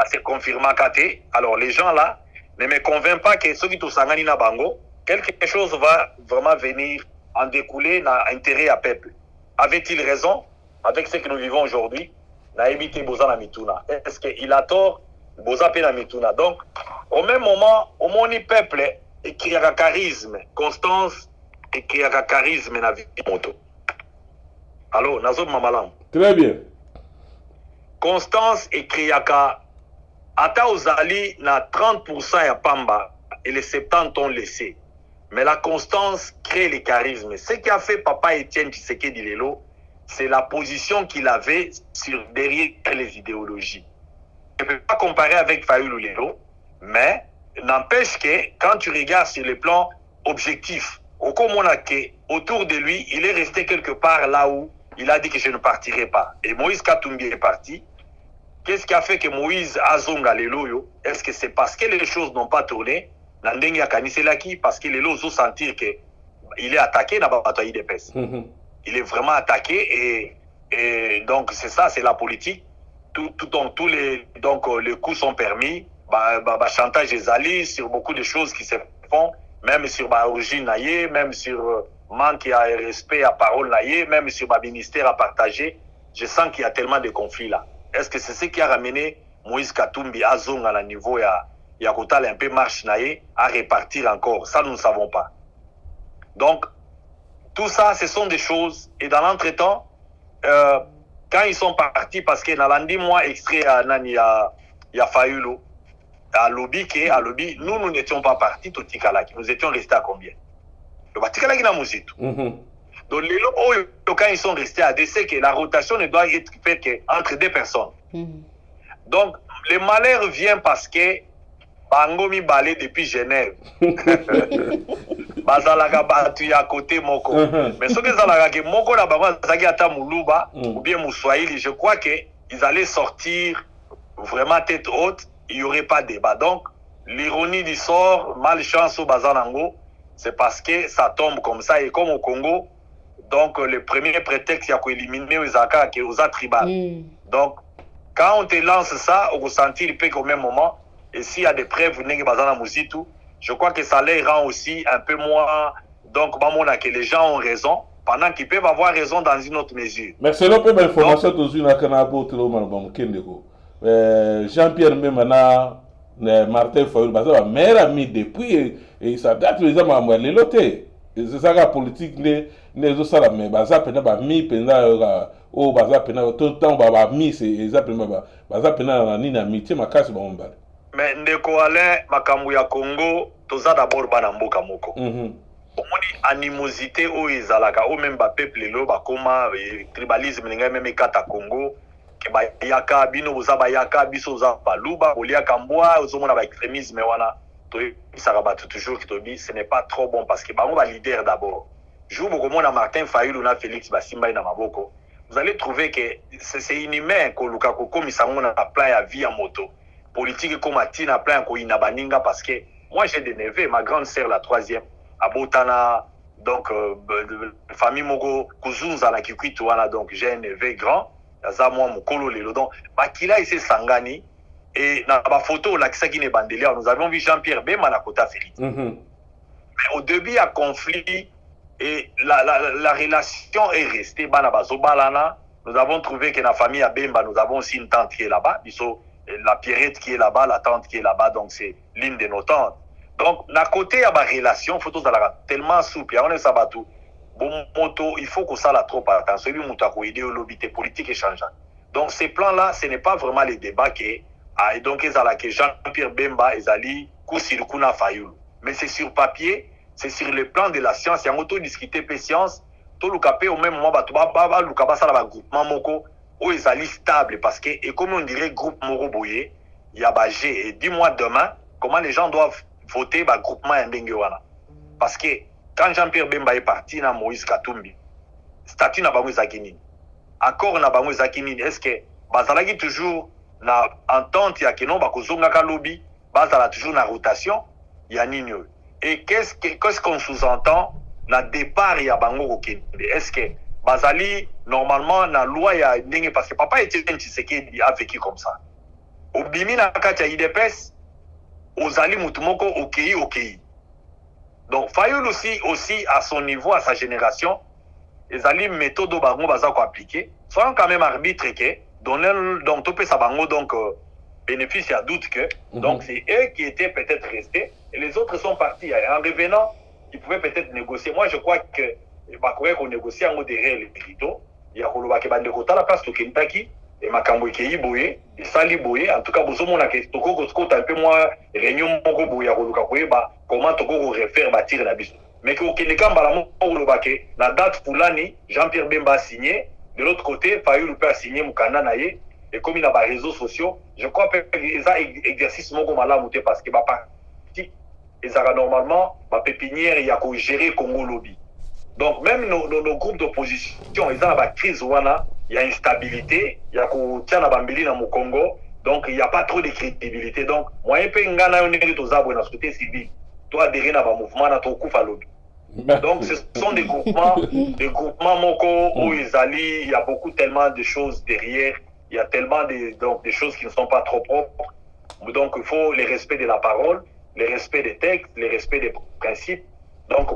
C'est confirmé Kate. Alors les gens là ne me convainquent pas que ceux qui sont sangani na bango, quelque chose va vraiment venir en découler dans l'intérêt à peuple. Avait-il raison avec ce que nous vivons aujourd'hui? Na évité Boza na Mituna. Est-ce qu'il a tort? Boza pe na Mituna. Donc, au même moment, au moni peuple, écrit à charisme, Constance, écrit à charisme na vie moto. Allô, Nazo Mamalam. Très bien. Constance écrit à Ata Ozali na 30% ya Pamba et les 70 ont laissé. Mais la constance crée le charisme. Ce qui a fait Papa Étienne Tshisekedi Lelo, c'est la position qu'il avait derrière les idéologies. Je ne peux pas comparer avec Fayoulou Lelo, mais n'empêche que quand tu regardes sur le plan objectif, autour de lui, il est resté quelque part là où il a dit que je ne partirai pas. Et Moïse Katumbi est parti. Qu'est-ce qui a fait que Moïse a zonga Lelo? Est-ce que c'est parce que les choses n'ont pas tourné? Parce que les lots ont sentir qu'il est attaqué dans la bataille des pèses. Il est vraiment attaqué et donc c'est ça, c'est la politique. Tous les coups sont permis. Chantage des alliés sur beaucoup de choses qui se font, même sur l'origine naïe, même sur manque de respect à parole naïe, même sur le ministère à partager. Je sens qu'il y a tellement de conflits là. Est-ce que c'est ce qui a ramené Moïse Katumbi à Zonga à niveau il y a un peu marche naïe à repartir encore? Ça, nous ne savons pas. Donc, tout ça, ce sont des choses. Et dans l'entretemps, quand ils sont partis, parce que dans l'année, moi, extrait à Nani, il y a Fayulo, à Lobby, nous n'étions pas partis, tout Tikalaki. Nous étions restés à combien? Le Tikalaki n'a moussitou. Donc, les lots, quand ils sont restés à DC, que la rotation ne doit être faite qu'entre deux personnes. Donc, le malheur vient parce que Bangomi balé depuis Genève. Bazalaka batu à côté moko. Mais ce que zalaka que moko la baba zaki ata muluba ou bien mouswahili, je crois que ils allaient sortir vraiment tête haute, il y aurait pas de débat. Donc l'ironie du sort, malchance au Bazanango, c'est parce que ça tombe comme ça et comme au Congo, donc le premier prétexte il y a qu'éliminer aux Aka qui aux tribal. Donc quand on te lance ça, on ressentit le peu au même moment. Et s'il y a des preuves, je crois que ça les rend aussi un peu moins. Donc, que les gens ont raison, pendant qu'ils peuvent avoir raison dans une autre mesure. Mais c'est l'autre information que Jean-Pierre Memana, Martin Fayoul, meilleur ami depuis, et ça date les hommes à l'éloté. C'est ça la politique, les autres salles, mais Baza Pena, mi Pena, oh Baza Pena, tout le temps, mi, c'est exactement Baza Pena, Nina, amitié, ma casse, Bambal. Mais ndeko Alain makambu ya Congo toza d'abord bana mboka moko. Omoni animosité o ezalaka o même ba peuple lo ba koma tribalisme ninga même kata Congo ke ba yaka bino boza ba yaka biso za baluba oliaka mbwa ozomona ba extrémisme wana to isaka ba toujours ki to bi ce n'est pas trop bon parce que bango ba leader d'abord. jour où Martin Fayulu na Félix Basimba na Maboko, vous allez trouver que c'est inhumain que Lukaku comme ça on a plein à vie en moto. Politique comme Atina plein ko inabaninga parce que moi j'ai des neveux, ma grande sœur la troisième à Botana, donc famille Mogo Kuzunza la Kikuitu wana, donc j'ai un neveu grand, za moi mukolo lelo donc bakila ise sangani et na ba photo la kisaki ne bandelia nous avons vu Jean-Pierre Bemba na kota Félix. Mais au début à conflit et la relation est restée bana bazobalana. Nous avons trouvé que la famille à Bemba, nous avons aussi une tante qui est là-bas, la Pierrette qui est là-bas, la tante qui est là-bas, donc c'est l'une de nos tantes. Donc, d'un côté, il y a une relation, photo tellement souple, on est sabatou. Bon, moto, il faut que ça la trop attention. Celui qui a idéologie politique et changeante. Donc, ces plans-là, ce n'est pas vraiment les débats qui et donc, ils ont que Jean-Pierre Bemba, ils allient Kousirkuna Fayulu. Mais c'est sur papier, c'est sur le plan de la science, il y a auto discuter de science. Tout le capé au même moment, le cabasa la groupement moko, où ils allient stable parce que, et comme on dirait groupe Moro Boye, il y a bagé. Et dis-moi demain, comment les gens doivent voter le groupement Ndengewana. Parce que quand Jean-Pierre Bemba est parti, na Moïse Katumbi, statut na bango zakini. Accord na bango zakini, est-ce que bazalaki toujours na entente ya kenon bakozonga ka lobby, bazala toujours na rotation, ya nini. Et qu'est-ce qu'on sous-entend na départ ya bango kokende? Est-ce que bazali normalement na loi ya ndenge parce que papa Etienne Tshisekedi a vécu comme ça. Obimi na kati ya IDPS ozali mutu moko okei. Donc Fayulu aussi à son niveau, à sa génération, ezali méthode bango baza ko appliquer. Soyons quand même arbitre que donc topé sa bango donc bénéfice à doute que donc c'est eux qui étaient peut-être restés et les autres sont partis. En revenant, ils pouvaient peut-être négocier. Moi je crois que bakoye ko négocier en derrière les rideaux. Il y a koloba ke bande kota la place to Kentucky et makambo ke boye et sali boye en tout cas bozo mona ke toko ko un peu moins réunion moko boye koluka koyeba comment toko ko refaire bâtir la biso. Mais que okendeka mbala moko koloba ke na date fulani Jean-Pierre Bemba a signé, de l'autre côté Fayulu peut signer mukanda na ye et comme il a les réseaux sociaux, je crois que ça exercice moko malamu te parce que ba parti ezaka normalement ba pépinière ya ko gérer Congo lobby. Donc même nos groupes d'opposition, ils ont la crise wana, il y a instabilité, il y a Koutiana Bambili dans mon Congo, donc il n'y a pas trop de crédibilité. Donc moi je peux ngana yoneri tozabo na société civile, toi adhérer à un mouvement na tokufa lobby. Donc ce sont des groupements moko où ils allient, il y a beaucoup tellement de choses derrière, il y a tellement des choses qui ne sont pas trop propres. Donc il faut le respect de la parole, le respect des textes, le respect des principes. Donc,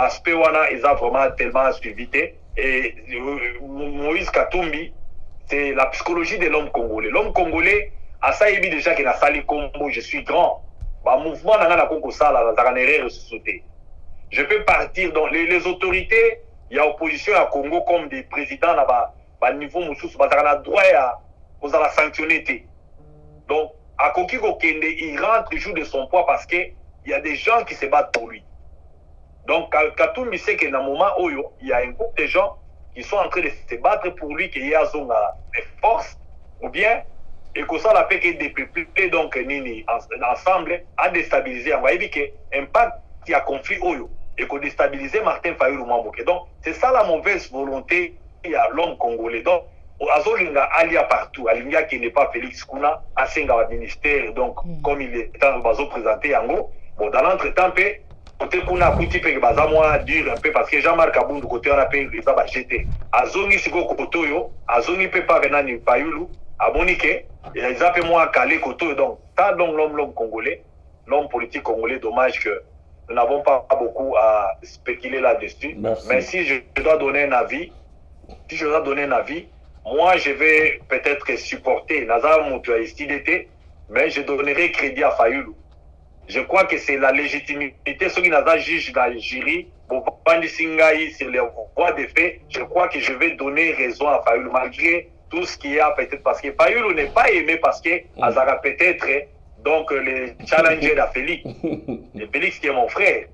Spewana, ils ont vraiment tellement suivi. Et Moïse Katumbi, c'est la psychologie de l'homme congolais. L'homme congolais, à ça, il dit déjà qu'il a sali Congo, je suis grand. Mouvement n'a pas de ça, là, ça n'a sauté. Je peux partir. Donc, les autorités, il y a opposition à Congo comme des présidents là-bas, à niveau Moussous, ils ont droit à sanctionner. Donc, à Koki Kokende, il rentre, il joue de son poids parce qu'il y a des gens qui se battent pour lui. Donc, Katumbi sait qu'à un moment où il y a un groupe de gens qui sont en train de se battre pour lui, qu'il y a des forces, ou bien, et que ça, la paix qui est dépeuplée, donc, ensemble, à déstabiliser. On va dire qu'un pacte qui a conflit, et qu'on déstabiliser Martin Fayulu Mamboke. Donc, c'est ça la mauvaise volonté il y a l'homme congolais. Donc, Azolinga alia partout, Alinga qui n'est pas Félix Kuna, Asenga ministère, donc, comme il est présenté en gros, bon, dans l'entretemps, côté kuna kuti pe baza moi dire un peu parce que Jean-Marc Abundu côté on a payé les acheter azongi siko kotoyo azongi pe pas venani Fayulu abonike ils a peu moi calé kotoyo donc ça donc l'homme congolais, l'homme politique congolais, dommage que nous n'avons pas beaucoup à spéculer là-dessus. Mais si je dois donner un avis, moi je vais peut-être supporter Nazar Moutouaïstidité, mais je donnerai crédit à Fayulu. Je crois que c'est la légitimité. Ceux qui n'ont pas jugé dans le jury, sur les voies de fait, je crois que je vais donner raison à Fayulu, malgré tout ce qu'il y a peut-être. Parce que Fayulu n'est pas aimé parce que Azara peut-être, donc les challengers à Félix. Et Félix qui est mon frère.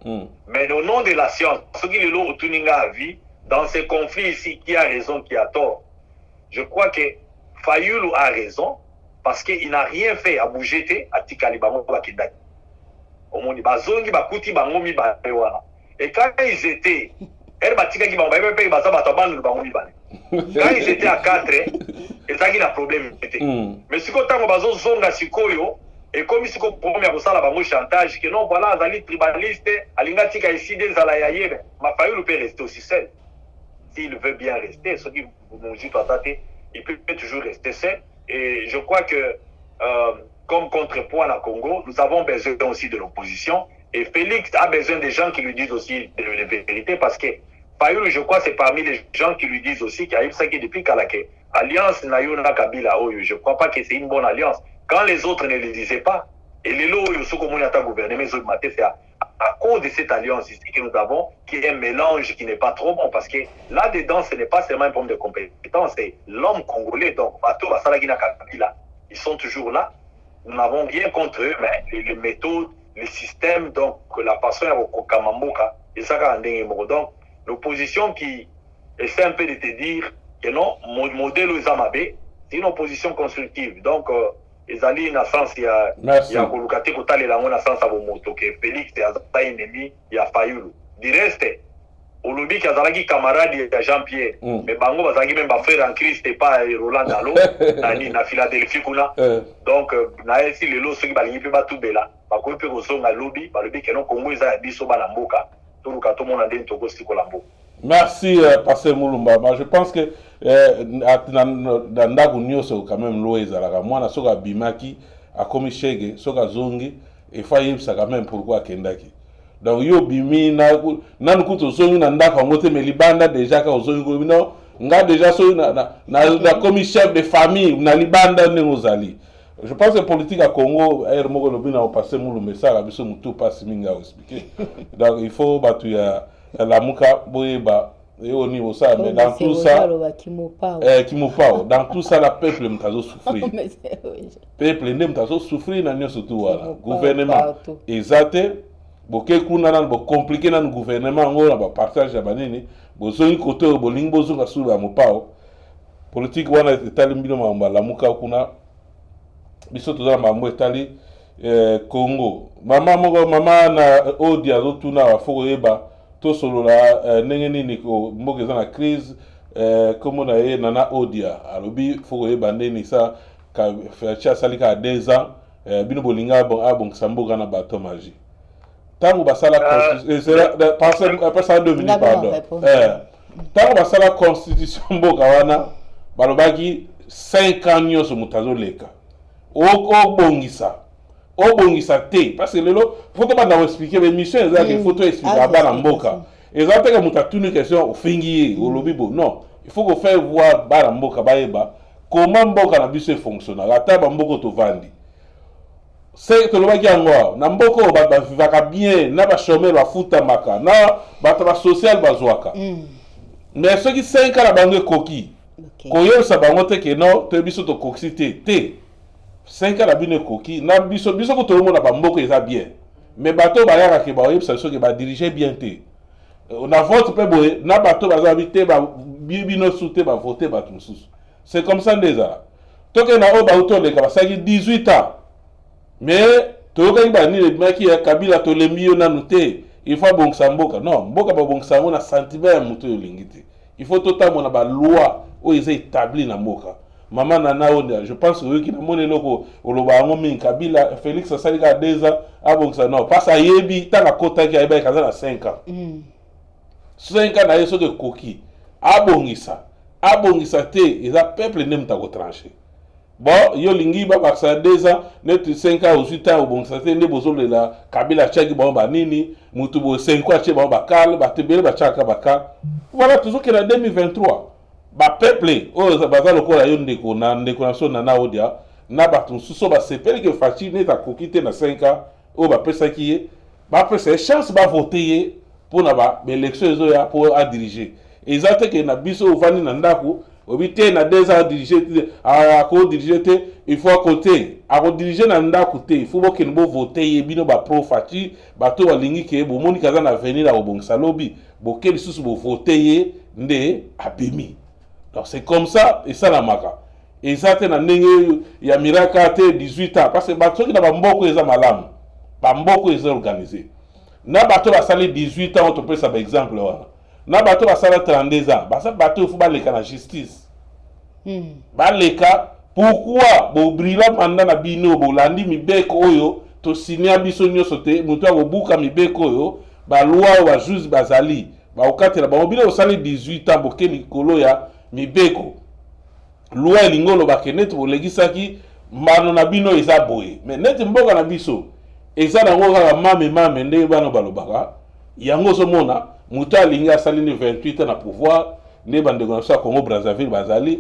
Mais au nom de la science, ceux qui l'ont retenu à vie, dans ces conflits ici, qui a raison, qui a tort. Je crois que Fayulu a raison parce qu'il n'a rien fait à bouger à Tikalibango Bakidaki. Et quand ils étaient elle batika ki bango pe baza bato bandu bango mibale quand ils étaient à 4 ezaki na problème mais siko tango bazo zonga sikoyo et comme siko premier kosala bango chantage que non voilà azali tribaliste alinga tika ici des ala ya yebe Mafayulu peut rester aussi seul s'il veut bien rester ce qui nous dit il peut toujours rester seul et je crois que comme contrepoids à Congo nous avons besoin aussi de l'opposition et Félix a besoin des gens qui lui disent aussi les vérités parce que Fayulu, je crois, c'est parmi les gens qui lui disent aussi qu'il y a eu ça qui depuis Kalake. Alliance Nayona Kabila, je ne crois pas que c'est une bonne alliance. Quand les autres ne le disaient pas, et les lots, ce que nous avons gouverné, c'est à cause de cette alliance ici que nous avons, qui est un mélange qui n'est pas trop bon. Parce que là-dedans, ce n'est pas seulement un problème de compétence, c'est l'homme congolais. Donc, Bato Basalagina Kabila, ils sont toujours là. Nous n'avons rien contre eux, mais les méthodes, les systèmes, donc la façon au Kamamboka, et ça, donc, l'opposition qui essaie un peu de te dire que non, mon modèle aux Amabé, c'est une opposition constructive. Donc, ils allaient dans le sens, il y a Kolukate Kotale, dans le sens à vos motos, que Félix est un ennemi, il y a Fayulu. Du reste, au lobby, il y a des camarades, il y a Jean-Pierre. Mais Bango, il y a même frère en Christ, et pas Roland Dalo, dans Philadelphie. Donc, si les lots, ceux qui ont tout là, ils peuvent aussi dans le lobby, que non, Congo, ils ont dit ça dans le Mboka. Merci, Pasteur Moulumba. Je pense que dans Ndagu Nyoso, quand même, l'eau est là. Moi, je suis Bimaki, à Komishege, Soka Zongi, et Fayib, ça quand même pourquoi Kendaki. Donc, yo Bimi, Nanukuto Zongi, Nandaka, on gote, mais Libanda déjà, quand Zongi, non, on a déjà na commis chef de famille, na Libanda, Nengozali. Je pense que la politique à Congo, elle a passé mon message, elle a tout passé expliqué. Donc il faut battre la mouka, et au niveau ça, mais dans tout ça, dans tout ça, le peuple m'a souffrir. Le peuple m'a souffrir, n'a surtout voilà. Gouvernement, exact. Boké kuna nan bo compliqué nan gouvernement ngona ba partage ba nini, bozongi côté boling bozonga sulu ya mopao. Politique wana etali mbino mamba la mouka kuna biso tozala mambo etali Congo mama na odi azotuna bafoko yeba to solola ndenge nini ko mboka eza na crise comme na ye nana odia alobi foko yeba ndeni sa ka fecha salika 2 ans bino bolinga abongisa mboka na bato magie tango basala constitution 2 minutes pardon tango basala constitution mboka wana balobaki 5 ans nyonso mutazo leka obongisa te parce que lelo faut pas expliquer mais mission est que faut expliquer bana mboka ezataka mutatuni question ofingi olobi bo non il faut que faire voir bana mboka baeba comment mboka na biso fonctionne ata ba mboko to vandi c'est que lobaki yango na mboko ba vivaka bien na ba chômeur ba futa maka na ba tra social bazwaka mais ceux qui 5 ans la bango koki koyo sa bango te que non te biso to coxité te 5 ans la bine koki na biso ko to mona ba mboko eza bien mais bato ba yaka ke ba yebisa so ke ba diriger bien te na vote pe boye na bato ba za bité ba bino souté ba voter ba tous c'est comme ça déjà to ke na o ba auto le ka ba 18 ans mais to ka ba ni le maki ya Kabila to le mieux na noté il faut bongsa mboka non mboka ba bongsa na sentiment ya muto yo lingité il faut totalement na ba loi o eza établi na mboka maman nana on je pense que qui na mone loko oloba ngo min Kabila Félix asalika 2 ans abongsa non pas ça yebi tanga kota ki ayeba kaza na 5 ans 5 ans na yeso de koki abongisa te eza peuple nem ta ko trancher bon yo lingi ba baksa 2 ans net 5 ans ou 8 ans obongisa te ne bozole la Kabila chaki ba nini mutu bo 5 ans che ba bakal ba tebele ba chaka bakal voilà toujours que en 2023 ba peuple o baza lokola yo ndeko na so na odia na batu suso ba sepeli que faci ne ta kokite na 5 ans o ba pesa ki ba pesa chance ba voter pour na ba élection ezo ya pour a diriger exacte que na biso ovani na ndako obité na 2 ans diriger a ko diriger te il faut côté a ko diriger na ndako te il faut que nous voter bino ba pro faci bato ba lingi ke bo moni kaza na venir a obongisa lobby bo ke lisusu bo voter nde abemi. Donc c'est comme ça et ça la maka. Et ça te na ndenge ya miraka te 18 ans parce que bato ki na bamboko eza malamu. Bamboko eza organisé. Na bato ba sali 18 ans on te prend ça par exemple là. na bato basala 32 ans basa bato faut baleka na justice baleka pourquoi bobrila manda na bino bolandi mibeko oyo to signer biso nyonso te mutu akobuka mibeko oyo ba loi ba juge bazali ba okatela ba mobile osali 18 ans boke likolo ya mibeko loi lingolo bakenet bolegisaki mbano na bino eza boye mais neti mboka na biso eza nango kaka mame nde bano balobaka yango somona mutu alingi asali ni 28 ans na pouvoir nde bandeko na biso ya Congo Brazzaville bazali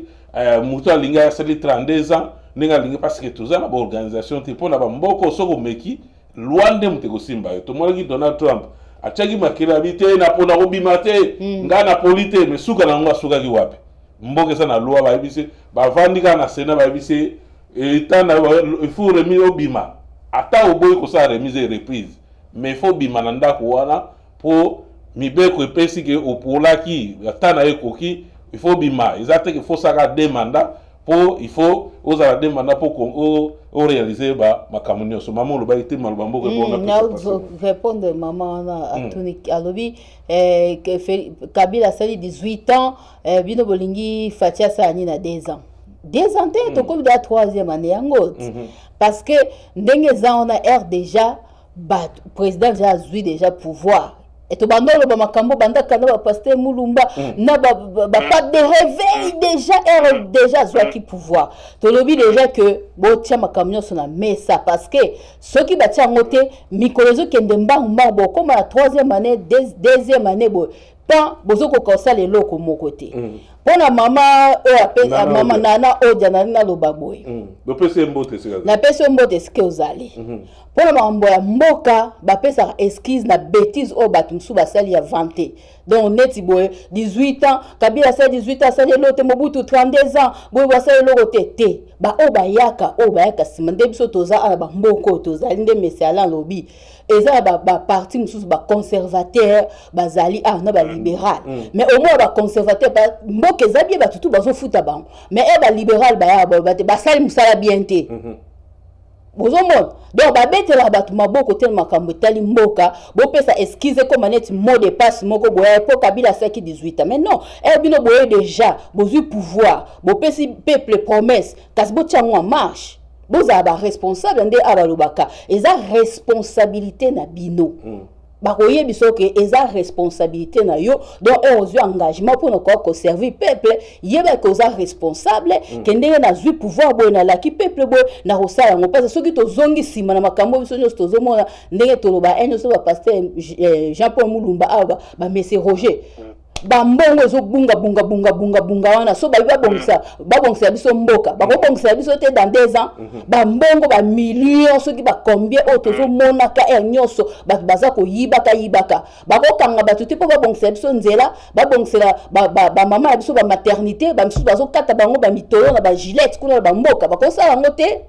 mutu alingi asali 32 ans ndenge alingi parce que toza na baorganisation te mpo na bamboko soko meki lwa nde moto ekosimba yo tomonaki Donald Trump atiaki makila bi te na mpona kobima te ngai na poli te me suka nango asukaki wapi mboka eza na lwa bayebisi bavandi kaka na sena bayebisi etanda ifo remise obima ata oboyi kosala remise et reprise mais ifo bima na ndako wana mpo mibeko epesi ke opolaki ata na ekoki ifo bima eza te ke fo saka demanda po ifo ozala demanda po o réaliser ba makambo nyonso mama oloba ite maloba mboka mpona na répondre maman wana atuni alobi Kabila asali 18 ans bino bolingi Fatia sani na 2 ans 2 ans te tokomi da 3e année yango parce que ndenge za on a air déjà président déjà azui déjà pouvoir et to bandolo ba makambo bandaka na ba pasteur Mulumba na ba pas de réveil déjà zwaki pouvoir to lobi déjà que bo tia makamyo sona mesa parce que ceux qui batia ngote mikolezo kende mbamba bo comme la 3e année 2e année bo pas bozoko kosa le loko mokote pona mama mama nana odia na lobaboy do pese mbote sika na pese mbote sike ozali pona mambo ya mboka ba pesa esquisse na bêtise o batumsu basali ya vanté donc neti boy 18 ans Kabila sa 18 ans sali lote Mobutu 32 ans boy basali lokote te ba o bayaka simande biso toza ana ba mboko tozali nde mesala lobi eza ba parti mususu ba conservateur bazali na ba libéral mais au moins ba conservateur mboka ezabie batutu bazofuta bango mais ba libéral ba sali musala bien te bozomona donc babetela bato maboko te makambo etali mboka bopesa esquisse comme net mot de passe moko boya po Kabila saki 18 ans mais non bino boye déjà bozui pouvoir bopesi peuple promesse kasi botiango en marche bozala ba responsable nde abalobaka eza responsabilité na bino bakoye biso ke eza responsabilité na yo donc ozwi engagement pour ko servir peuple yeba ko za responsable kendenge na zwi pouvoir boy na laki peuple boy na kosala ngo parce soki tozongi sima na makambo biso nyos tozomona ndenge toloba enyo ba pasteur Jean-Paul Mulumba ba monsieur Roger bambongo zo bunga wana so babongisa biso mboka bakobongisa biso te dans 2 ans bambongo ba millions soki ba combien tozo mona ka nyoso baza ko yibaka bakokanga batu te po babongisa biso nzela babongisela ba mama ya biso ba maternité ba misu bazo kata bango ba mitolo na ba gilette kuna ba mboka bakosala ngo te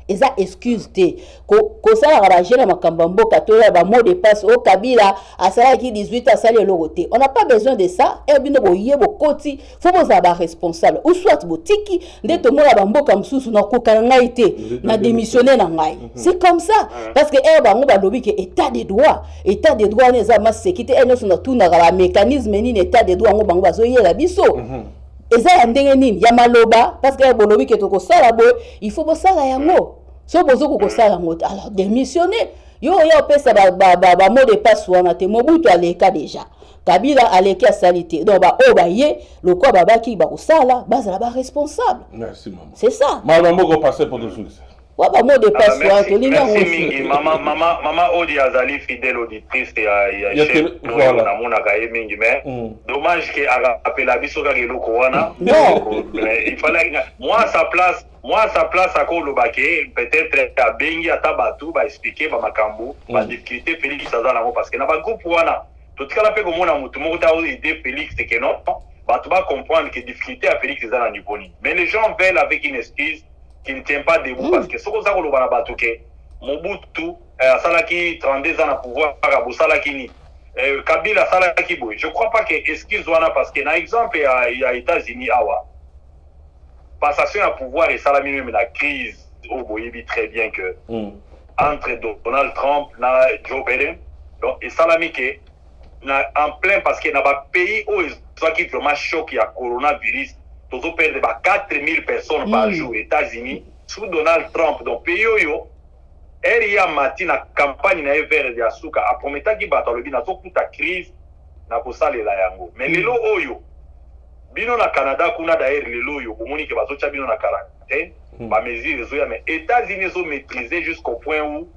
eza excuse te ko sala ba jeune makamba mboka to ba mot de passe au Kabila asala ki 18 asali eloko te on n'a pas besoin de ça bino boye bokoti faut boza ba responsable ou soit botiki nde to mona ba mboka msusu na kokana ngai te na démissionner na ngai c'est comme ça parce que bango ba lobi ke état de droit neza ma sécurité no na tuna ba mécanisme ni état de droit ngo bango bazo yela biso eza ya ndenge nini ya maloba parce que bolobi ke toko sala bo il faut bosala yango so bozoko kosala yango alors démissionner yo pesa ba mot de passe wana te Mobutu aleka déjà Kabila aleki asalite donc ye loko babaki ba kosala bazala ba responsable merci maman c'est ça maman moko passer pour le succès ba mot de passe wana to linga mingi mama Odi azali fidèle auditrice ya chef voilà na mona ka mingi mais dommage que appela biso ka keloko wana il fallait moi sa place à Kolobake peut-être à bengi atabatu ba expliquer ba makambo ba difficulté Félix azana parce que na ba groupe wana tout cas la pe ko mona mutu moko ta idée Félix c'est que non ba tu vas comprendre que difficulté à Félix ezana niveau ni mais les gens veulent avec une excuse qui ne tient pas debout parce que ce qu'on a kolobana batuke Mobutu salaki 32 ans à pouvoir salaki ni Kabila salaki boy je crois pas que excuse wana parce que na exemple il y a États-Unis awa passation à pouvoir et salami même la crise au boyebi très bien que entre Donald Trump na Joe Biden donc et salami que en plein parce que dans les pays où ils ont vraiment choc, il y a coronavirus, tous ont perdu 4000 personnes par jour, États-Unis, sous Donald Trump. Donc, pays où il y a matin campagne na vers de asuka a prometa ki bato lobi na toute crise na kosalela yango. Mais lelo oyo bino na Canada kuna d'ailleurs lelo oyo omoni ke bazocha bino na quarantaine, ba mesures zoya mais États-Unis ont maîtrisé jusqu'au point où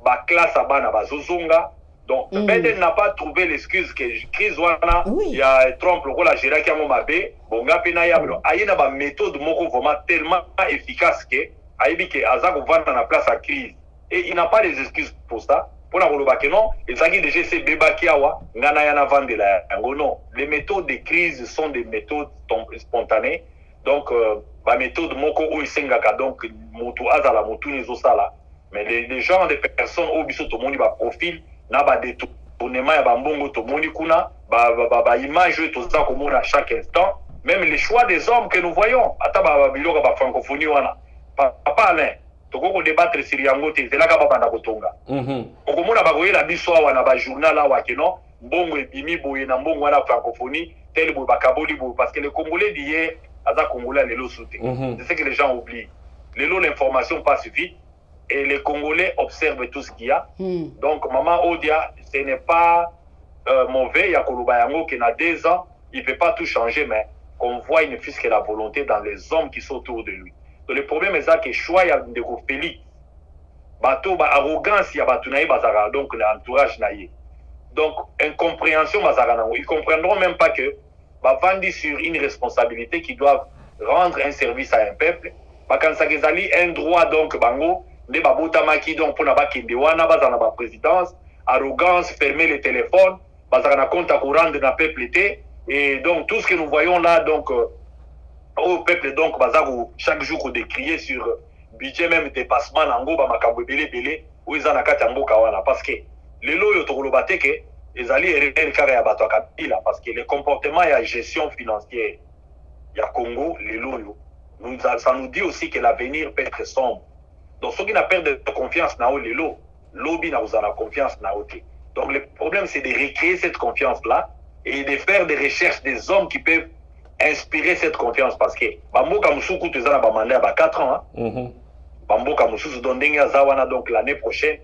ba classe abana bazozonga. Donc Biden n'a pas trouvé l'excuse que crise wana il y a Trump le la gérer qui a mabe bonga pena ya blo ayena ba méthode moko vraiment tellement efficace que ayebi ke azako vendre na place à crise. Et il n'a pas les excuses pour ça. Pour la que non, il s'agit déjà de béba kiawa, ngana yana vandela yango non. Les méthodes de crise sont des méthodes spontanées. Donc, la méthode moko ou isengaka donc mutu azala mutu nizo sala. Mais les gens des personnes au biso to moni ba profil na ba détournement ya bambongo to moni kuna ba image to ça comme à chaque instant. Même les choix des hommes que nous voyons, ata ba biloka ba francophonie wana. Papa Alain toko débattre sur yango te zelaka babanda kotonga okomona bakoyela biso awa na ba journal awa keno mbongo ebimi boye na mbongo wana francophonie tel boye bakaboli boye parce que les Congolais d'hier aza Congolais lelo soute c'est ce que les gens oublient lelo l'information passe vite et les Congolais observent tout ce qu'il y a donc maman Odia ce n'est pas mauvais ya koloba yango que na 2 ans il peut pas tout changer mais qu'on voit une fût que la volonté dans les hommes qui sont autour de lui. Le problème est que choix ya ndeko Félix bato ba arrogance ya bato naï bazara donc l'entourage naï donc incompréhension bazara nango ils comprendront même pas que ba vandi sur une responsabilité qui doivent rendre un service à un peuple bakanisa kezali un droit donc bango nde babotamaki donc pona bakende wana bazana ba présidence arrogance fermer les téléphones bazara na compte à rendre na peuple té et donc tout ce que nous voyons là donc au peuple donc bazako chaque jour ko décrier sur budget même dépassement nango ba makambo belé ou ezana kati mboka wana parce que lelo yo tokoloba te ke ezali erreur kaka ya bato akabila parce que le comportement et la gestion financière ya Congo lelo yo ça nous dit aussi que l'avenir peut être sombre donc ceux qui n'a pas de confiance na o lelo lobby na uzana confiance na oté donc le problème c'est de recréer cette confiance là et de faire des recherches des hommes qui peuvent inspirer cette confiance parce que Bamboka Moussoukou tu as mandat à 4 ans Bamboka Moussoukou Dondenga Zawana donc l'année prochaine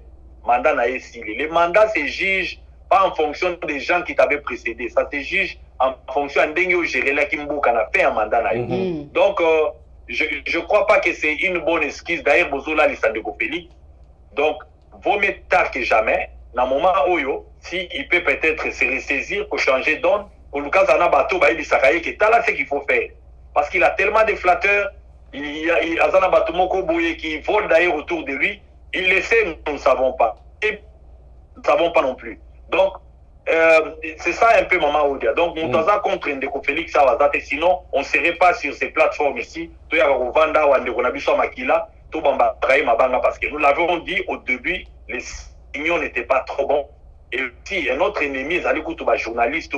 mandat na esili les mandats se jugent pas en fonction des gens qui t'avaient précédé ça se juge en fonction d'engo gérer la Kimboka na fait un mandat na donc je crois pas que c'est une bonne excuse d'ailleurs Bozola Lissandeko Félix donc vaut mieux tard que jamais dans moment oyo si il peut peut-être se ressaisir pour changer d'onde pour le cas d'Anna Bato, il dit que t'as là ce qu'il faut faire. Parce qu'il a tellement de flatteurs, il y a Azana Bato Moko Bouye qui vole d'ailleurs autour de lui. Il le sait, nous ne savons pas. Et nous ne savons pas non plus. Donc, c'est ça un peu Maman Odia. Donc, nous avons contre Ndeko Félix Awazate, sinon, on ne serait pas sur ces plateformes ici. Tout ya Rovanda ou Ndeko Nabiso Makila, tout Bamba Mabanga, parce que nous l'avons dit au début, les signaux n'étaient pas trop bons. Et aussi, un autre ennemi, c'est les journalistes,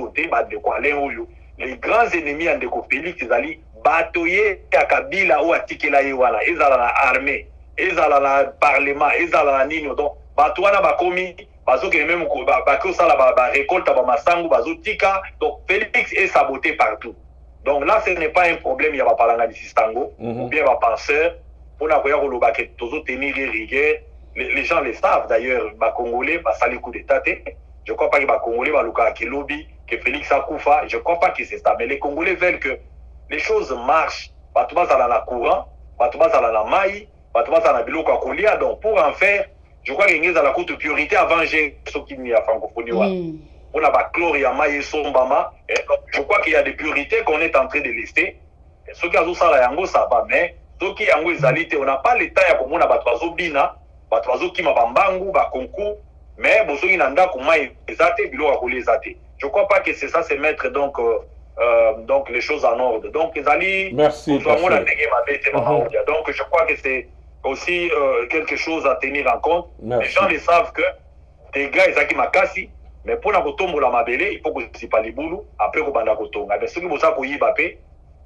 les grands ennemis de Félix, c'est batoyer à Kabila ou à Tikela Iwana, ils ont l'armée, ils ont le parlement, ils ont la Nino. Donc, Batouana Bakomi, Bazo qui est même Bako Sala récolte à Massango, Bazo Tika. Donc, Félix est saboté partout. Donc là, ce n'est pas un problème, il y a pas de Sistango, ou bien un penseur, pour n'avoir toujours tenir les rigueurs. Les gens le savent d'ailleurs, les Congolais, ça les coups d'État. Je ne crois pas que les Congolais, que lobby, que Félix Akoufa, je ne crois pas que c'est ça. Mais les Congolais veulent que les choses marchent. Batouba dans la courant, Batouba dans la maille, Batouba dans la biloko à Kolia. Donc pour en faire, je crois qu'il y a la courte priorité avant j'ai ce qu'il y a francophonie. On a Baclor et Maille et Sombama. Je crois qu'il y a des priorités qu'on est en train de laisser. Ceux qui ont ça là, ça va. Mais ceux qui ont les on n'a pas l'état comme on a Batouazo Bina. Batouazo qui m'a bambangu, concours, mais bozo inanda kuma ezate bilo akole ezate. Je crois pas que c'est ça, c'est mettre donc les choses en ordre. Donc ezali merci. Donc je crois que c'est aussi quelque chose à tenir en compte. Merci. Les gens le savent que des gars ezaki makasi, mais pour na kotombo la mabele, il faut que c'est pas les boulot après ko banda kotonga. Mais ceux qui boza ko yiba pe,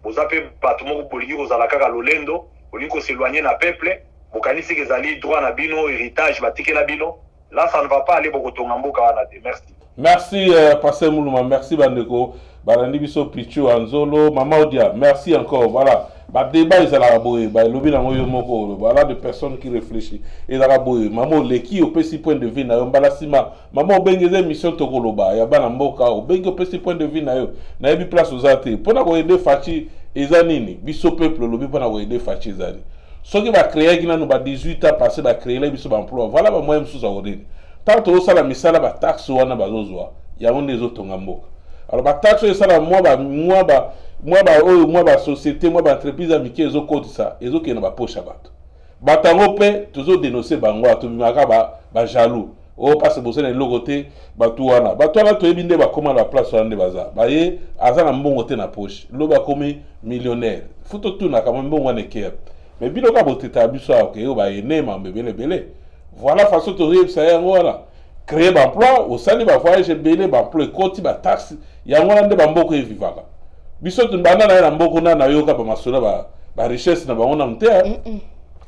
boza pe batumo ko poliki ko zalaka ka lolendo, oliko s'éloigner na peuple. Bokanisi kezali droit na bino héritage batike la bino là ça ne va pas aller beaucoup tonga mboka wana te merci. Merci Pasteur Moulouma, merci Bandeko. Balandi biso Pichu Anzolo, Mama Odia, merci encore. Voilà. Bah débat ils allaient aboyer, bah lobby na moyo moko, voilà des personnes qui réfléchissent. Et la aboyer, maman leki au petit point de vue na yo, balasima, maman bengeze mission tokoloba, ya bana mboka, au bengi au petit point de vue na yo, na yebi place aux athées. Pour na aider fachi ezanini, biso peuple lobby pour na aider fachi ezani. Ce qui va créer qui na nous ba 18 ans passé ba créer les biso ba emploi. Voilà ba moyen sous ordine. Tant que ça la misala ba taxe wana bazozwa, ya on des autres ngamboka. Alors ba taxe ça la moi ba société moi ba entreprise amiki ezo côté ça ezo ke na ba poche bato batango pe toujours dénoncer bango to bimaka ba jaloux o passe bosé na logoté bato wana to ebinde ba comment la place wana baza ba ye azana mbongo te na poche lo ba komi millionnaire futo tout na kama mbongo wana ke mais bino ka boteta biso ke yo ba ene ma belé voilà façon to rive ça yango wana créer ba emploi au sali ba voyage belé ba emploi côté ba taxe yango wana nde ba mboko e vivaka biso tundana na mboko na yoka ba masola ba richesse na bango na mtea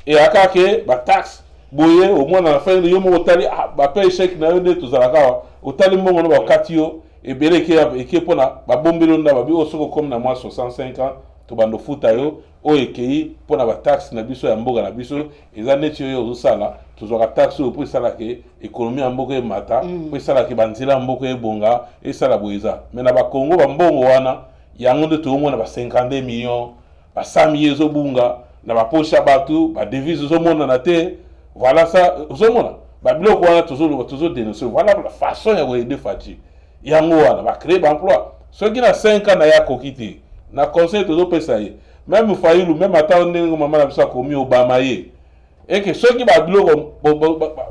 et akake ba taxe boye au moins na fin yo mo otali ba paye chèque na yo de tozalaka otali mbongo no ba katio e belé ke pona ba bombelo nda ba bi osoko comme na moi 65 ans to bando futa yo o ekei pona ba taxe na biso ya mboka na biso eza neti yo osala tozwaka taxe o po sala ke économie ya mboka e mata po sala ke banzela mboka e bonga e sala boeza mais na ba Congo ba mbongo wana yango nde toomona ba 52 millions ba 100 millions ezobunga na ba poche bato ba devise ezomona na te voilà ça ozomona ba biloko wana toujours dénoncer voilà la façon ya koaider fati yango wana ba créer ba emploi soki na 5 ans na ya kokiti na conseil tozopesa ye même Fayulu même ata ndenge mama na biso komi Obama ye et que soki ba biloko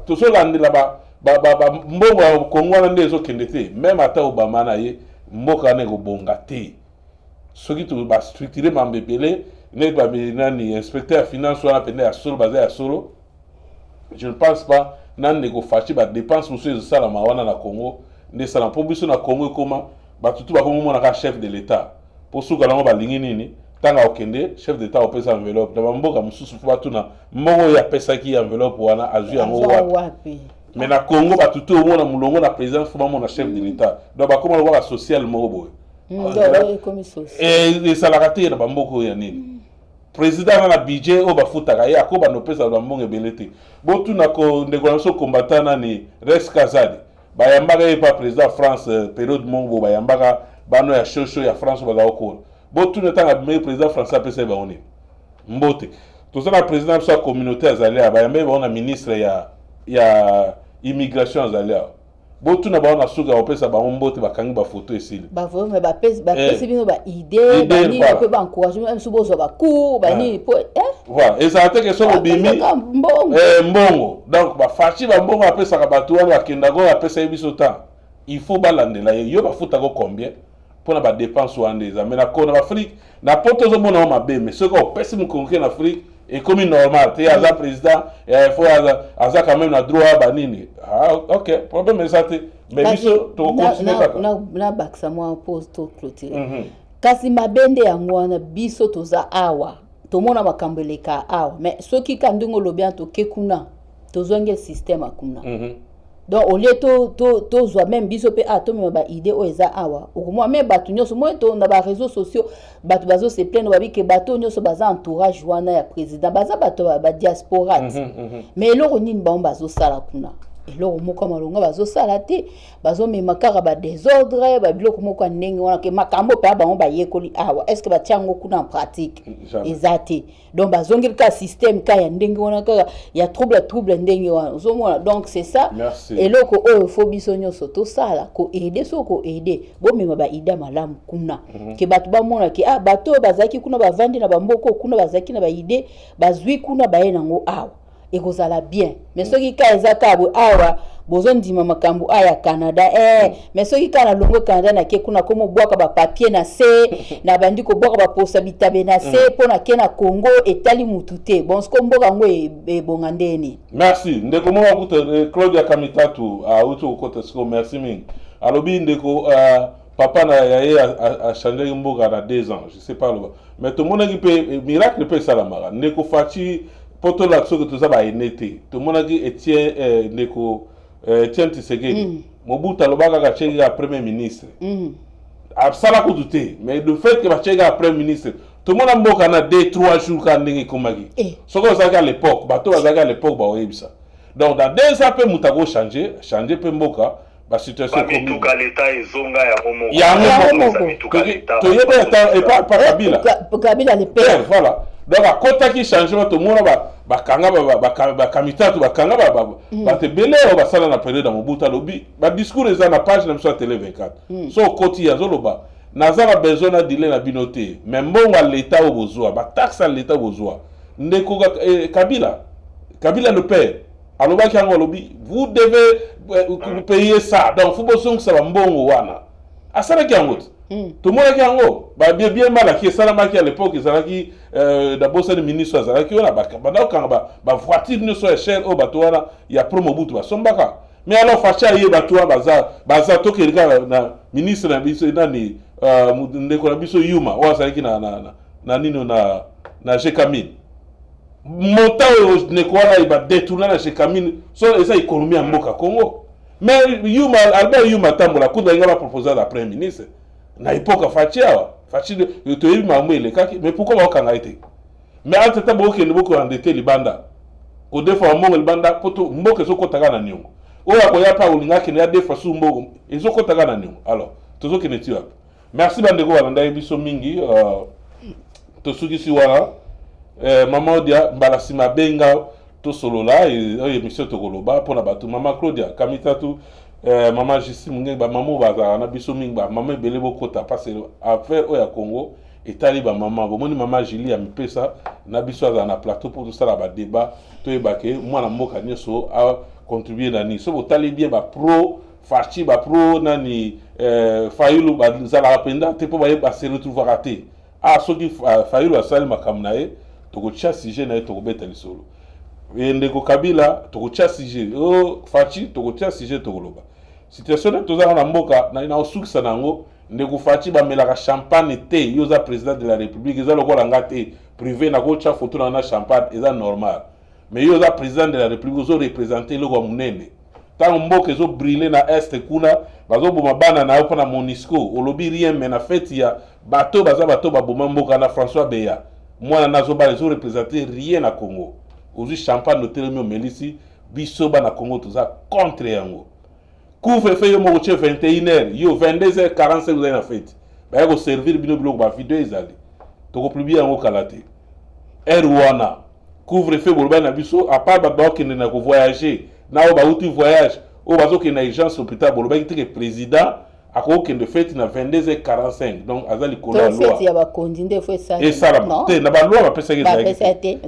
tozolandela ba mbongo ya Kongo wana nde ezokende te même ata Obama na ye mboka na ekobonga te soki to ba structurer mambepele ne ba nani inspecteur finance wana pende ya solo basé ya solo je ne pense pas nan nego fachi ba dépense muso sala mawana na Congo nde sala po biso na Congo koma ba tutu ba komo na ka chef de l'état pour suka lango ba lingi nini tanga okende chef d'état opesa enveloppe na mboka mususu fo batuna mbongo ya pesa ki enveloppe wana azui yango wapi mais na Congo ba tutu o mona mulongo na président fo mona chef de l'état donc ba komo ba social moko boy et ça la raté na bamboko ya nini président na budget o bafutaka ye akoba no pesa na mbongo ebelete botu na ko ndeko na so combattant ni Rex Kazadi bayambaka ye pa président France période mongo bayambaka bano ya shosho ya France baza okona botu na tanga me président français pesa ba oni mbote to ça président sa communauté azalia bayambe ba na ministre ya immigration azalia botu na ba na suga opesa ba mbote bakangi ba photo esili ba vraiment ba pesi bino ba idée ba ni ko ba encourager même subo zo ba cours ba ni po voilà et ça que so bimi mbongo donc ba fachi ba mbongo apesa ka batu wana bakenda go apesa biso temps il faut balandela yo ba futa go combien pour na ba dépense wana eza mais na kona Afrique na poto zo mona ma be mais ce ko pesi mu konke na Afrique et comme normal te aza président il faut aza quand même na droit ba nini ok problème est ça mais biso to continuer kaka na baksa moi pose to clôture kasi mabende yango wana biso toza awa tomona makambeleka awa mais soki kandingo lobia to kekuna tozonge système akuna donc au lieu to zo même biso pe to me ba idée o eza awa okomwa me batu nyoso mo to na ba réseaux sociaux batu bazo se plaindre ba bike batu nyoso baza entourage wana ya président baza batu ba diaspora mais eloko nini ba bazo sala kuna eloko moko malonga bazo sala te bazo mema kaka ba désordre ba biloko moko ndenge wana ke makambo pe ba ba yekoli awa est-ce que ba tiango kuna en pratique ezate donc bazongeli ka système ka ya ndenge wana kaka ya trouble ndenge wana ozomona donc c'est ça eloko oyo fo biso nyoso to sala ko aider so ko aider bo mema ba ida malamu kuna ke batu ba mona ke bato bazaki kuna ba vandi na bamboko kuna bazaki na ba idée bazwi kuna ba yenango awa ekozala bien mais soki ka ezaka bo awa bozondima makambo aya Canada mais soki ka na longo Canada na ke kuna komo bwaka ba papier na se na bandi ko bwaka ba posa bitabe na se pona ke na Congo etali mutute bon sko mboka ngo ebonga ndeni merci ndeko mo wakuta Claudia Kamitatu uto kota sko merci mingi alobi ndeko papa na yaye a changé mboka na 2 ans je sais pas mais tout le monde qui peut miracle peut ça la mara ndeko fachi poto la so que tout ça ba enete tout le monde qui Etienne ndeko Etienne Tshisekedi Mobutu alobaka ka premier ministre. Absala ko douter, mais le fait que ba premier ministre, tout le monde a mboka na 2-3 jours quand ndenge komaki. Ce que ça à l'époque, bato à l'époque ba oyebisa. Donc dans 2 ans peu mutako changer peu mboka. La situation comme tout cas l'état ezonga ya homo. Il y a un pas Kabila. Kabila le père. Voilà. Donc à côté qui changement tout le monde ba kanga ba kamita ba kanga ba te belé ba sala na période dans Mobutu lobby. Ba discours eza na page na sur télé 24. So côté ya zoloba. Nazara besoin na dile na binoté. Mais mbongo l'état au besoin, ba taxe à l'état au besoin. Ndeko Kabila le père. Alors, vous devez payer ça. Donc, il faut que ça soit bon. À ça, tout le monde a dit bien mal qui est à l'époque, d'abord, c'est le ministre qui a voiture ne soit chère au bateau, il y a promo bout. Mais alors, Facha, il y a bateau, to que le ministre de Yuma, ou na Jekamine. Montant ne quoi il va détourner la Jekamine sur les économies en Moka Congo. Mais Albert Yuma Tambola, coup de la proposé la Premier ministre. Na époque Fatia, de te y mamoué les kaki, mais pourquoi on a été? Mais en tout temps, beaucoup de beaucoup endetté les bandas. Au défaut, on le banda, poto, mboke so kotaga na nyongo. O ya koya pa ulinga ki na defa su mbogo, ils ont kotaga na nyongo. Alors, tozo ki netu ap. Merci bandeko walanda biso mingi, to suki si wala. Maman Odia Mbalasima Benga to solo là et émission to koloba pour na batu maman Claudia Kamita tout maman Jussi Munge ba maman baza na biso minga maman Belebo Kota parce affaire au ya Congo et taliba maman bomoni maman Julie amipesa na biso za na plateau pour tout ça là ba débat to ebake moi na mboka nyoso a contribuer nani so bo talibie ba pro Fachi ba pro nani Fayulu ba zala penda te po ba se retrouver raté ah so qui Fayulu asali makamnae tokotia sujet na tokobeta lisolo ndeko Kabila tokotia sujet Fachi tokotia sujet tokoloba situation na tozaka na mboka na osukisa nango ndeko Fachi bamelaka champagne te yoza président de la république eza lokola ngate privé na kocha photo na champagne eza normal mais yoza président de la république ozo représenter loko munene tant mboka ezo briller na est kuna bazoboma bana na opa na Monisco olobi rien mais na fête ya bato baboma mboka na François Beya. Moi, nazoba les autres représentés rien à Congo. Aujourd'hui, champagne de télémio Mélissi, bisoba na Congo, tout ça contre yango. Couvre-feu yo mo 21h, yo 22h45 vous avez na fête. Ba yo servir bino blog ba vidéo ezali. To ko publier yango kalate. Erwana. Couvre-feu bolba na biso à part ba ki na ko voyager, na o ba outi voyage, o bazo ki na urgence hôpital bolba ki te président akoko de fête na 22h45 donc azali kola loi fête ya ba kondinde faut ça et ça te na ba loi ba pesa ki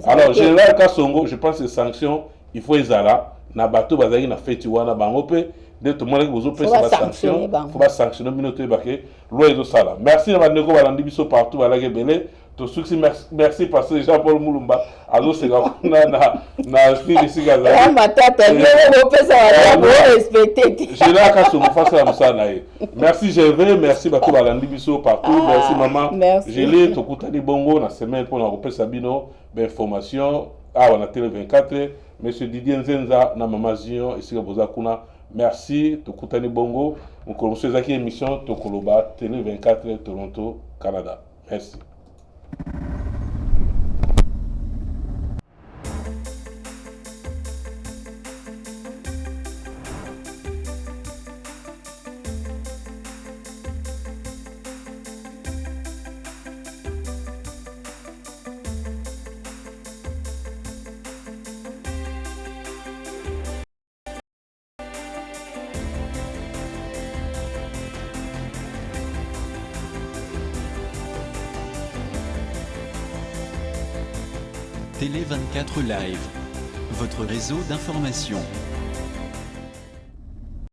alors général Kasongo je pense que sanction il faut ezala na bato bazali na fête wana bango pe de tout monde bozo pesa ba sanction faut ba sanctionner minote ba ke loi ezo sala merci na bandeko balandi biso partout balage belé to succès merci parce que Jean-Paul Mulumba azo seka na style sigaza matata yo pesa wala bo respecter Général Kasongo face à Moussana. Merci Gervais, merci bato balandi biso partout, merci maman. Gelé tokutani bongo na semaine pour na repesa bino d'information on a télé 24 monsieur Didier Nzenza na maman Zion ici boza kuna. Merci tokutani bongo. On commence cette émission Tokoloba télé 24 Toronto Canada. Merci. Télé 24 Live, votre réseau d'information.